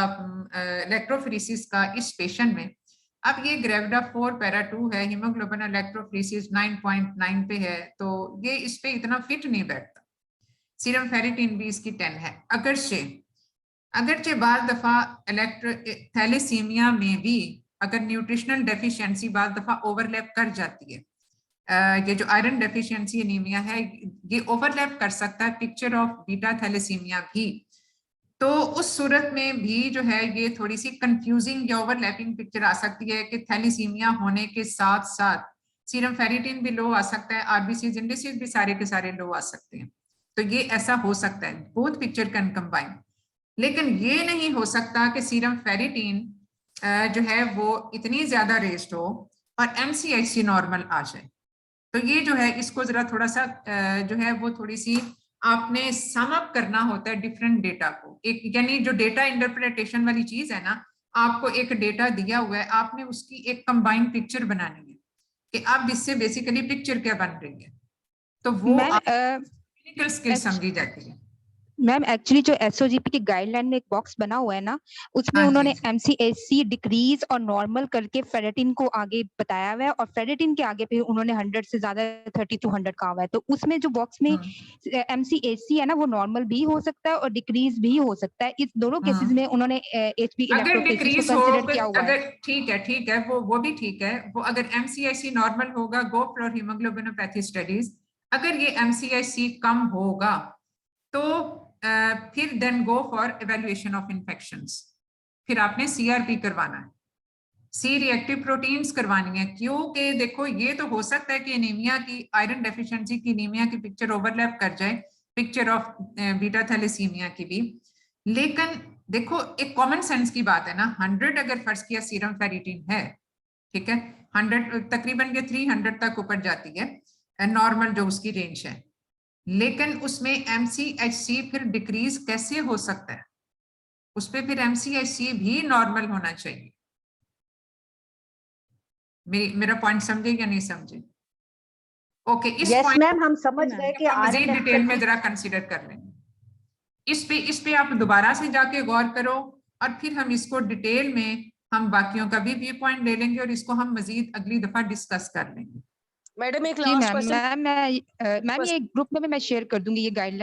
इलेक्ट्रोफोरेसिस का इस पेशेंट में, अब ये ग्रेविडा 4 पैरा 2 है, हीमोग्लोबिन इलेक्ट्रोफोरेसिस 9.9 पे है, तो ये इस पे इतना फिट नहीं बैठता। सीरम फेरिटिन भी इसकी 10 है। अगरचे बार दफा थैलेसीमिया में भी अगर न्यूट्रिशनल डेफिशिएंसी बार दफा ओवरलैप कर जाती है, ये जो आयरन डेफिशिएंसी एनीमिया है ये ओवरलैप कर सकता है पिक्चर ऑफ बीटा थैलेसीमिया भी, तो उस सूरत में भी जो है ये थोड़ी सी कंफ्यूजिंग या ओवरलैपिंग पिक्चर आ सकती है कि थैलेसीमिया होने के साथ साथ सीरम फेरिटिन भी लो आ सकता है, आरबीसी इंडिसेस भी सारे के सारे लो आ सकते हैं, तो ये ऐसा हो सकता है, बोथ पिक्चर कैन कंबाइन। लेकिन ये नहीं हो सकता कि सीरम फेरिटिन जो है वो इतनी ज्यादा रेस्ड हो और MCHC नॉर्मल आ जाए। तो ये जो है इसको जरा थोड़ा सा जो है वो थोड़ी सी आपने सम अप करना होता है डिफरेंट डेटा को, एक यानी जो डेटा इंटरप्रिटेशन वाली चीज है ना, आपको एक डेटा दिया हुआ है, आपने उसकी एक कंबाइंड पिक्चर बनानी है कि अब इससे बेसिकली पिक्चर क्या बन रही है, तो वो क्लिनिकल स्किल समझी जाती है। मैम एक्चुअली जो SOGP की गाइडलाइन में एक बॉक्स बना हुआ है ना, उसमें उन्होंने MCHC डिक्रीज और नॉर्मल करके फेरेटिन को आगे बताया हुआ है, और फेरेटिन के आगे पे उन्होंने 100 से ज्यादा 30 to 100 कहा हुआ है। तो उसमें जो बॉक्स में MCHC है ना, वो नॉर्मल भी हो सकता है और डिक्रीज भी हो सकता है। इस दोनों केसेस में उन्होंने HP अगर डिक्रीज हो, किया हुआ अगर ठीक है वो भी ठीक है, वो अगर MCHC नॉर्मल होगा, गो फॉर हीमोग्लोबिनोपैथी स्टडीज। अगर ये MCHC कम होगा तो फिर then go for evaluation of infections, फिर आपने CRP करवाना है, सी रिएक्टिव प्रोटीन्स करवानी है, क्योंकि देखो ये तो हो सकता है कि एनीमिया की, आयरन डेफिशिएंसी की एनीमिया की पिक्चर ओवरलैप कर जाए पिक्चर ऑफ बीटा थैलेसीमिया की भी। लेकिन देखो एक कॉमन सेंस की बात है ना, 100 अगर फर्ज किया सीरम फेरिटिन है, ठीक है, 100 तकरीबन के 300 तक ऊपर जाती है नॉर्मल जो उसकी रेंज है, लेकिन उसमें MCHC फिर डिक्रीज कैसे हो सकता है, उस पर फिर MCHC भी नॉर्मल होना चाहिए। मेरा पॉइंट समझे या नहीं समझे? ओके, इस पॉइंट मैम हम समझ गए कि मजीद डिटेल में जरा कंसीडर कर लेंगे। इस पे आप दोबारा से जाके गौर करो, और फिर हम इसको डिटेल में हम बाकियों का भी व्यू पॉइंट ले लेंगे और इसको हम मजीद अगली दफा डिस्कस कर लेंगे। मैडम एक लास्ट क्वेश्चन मैम ये ग्रुप में मैं शेयर कर दूंगी ये गाइडलाइन।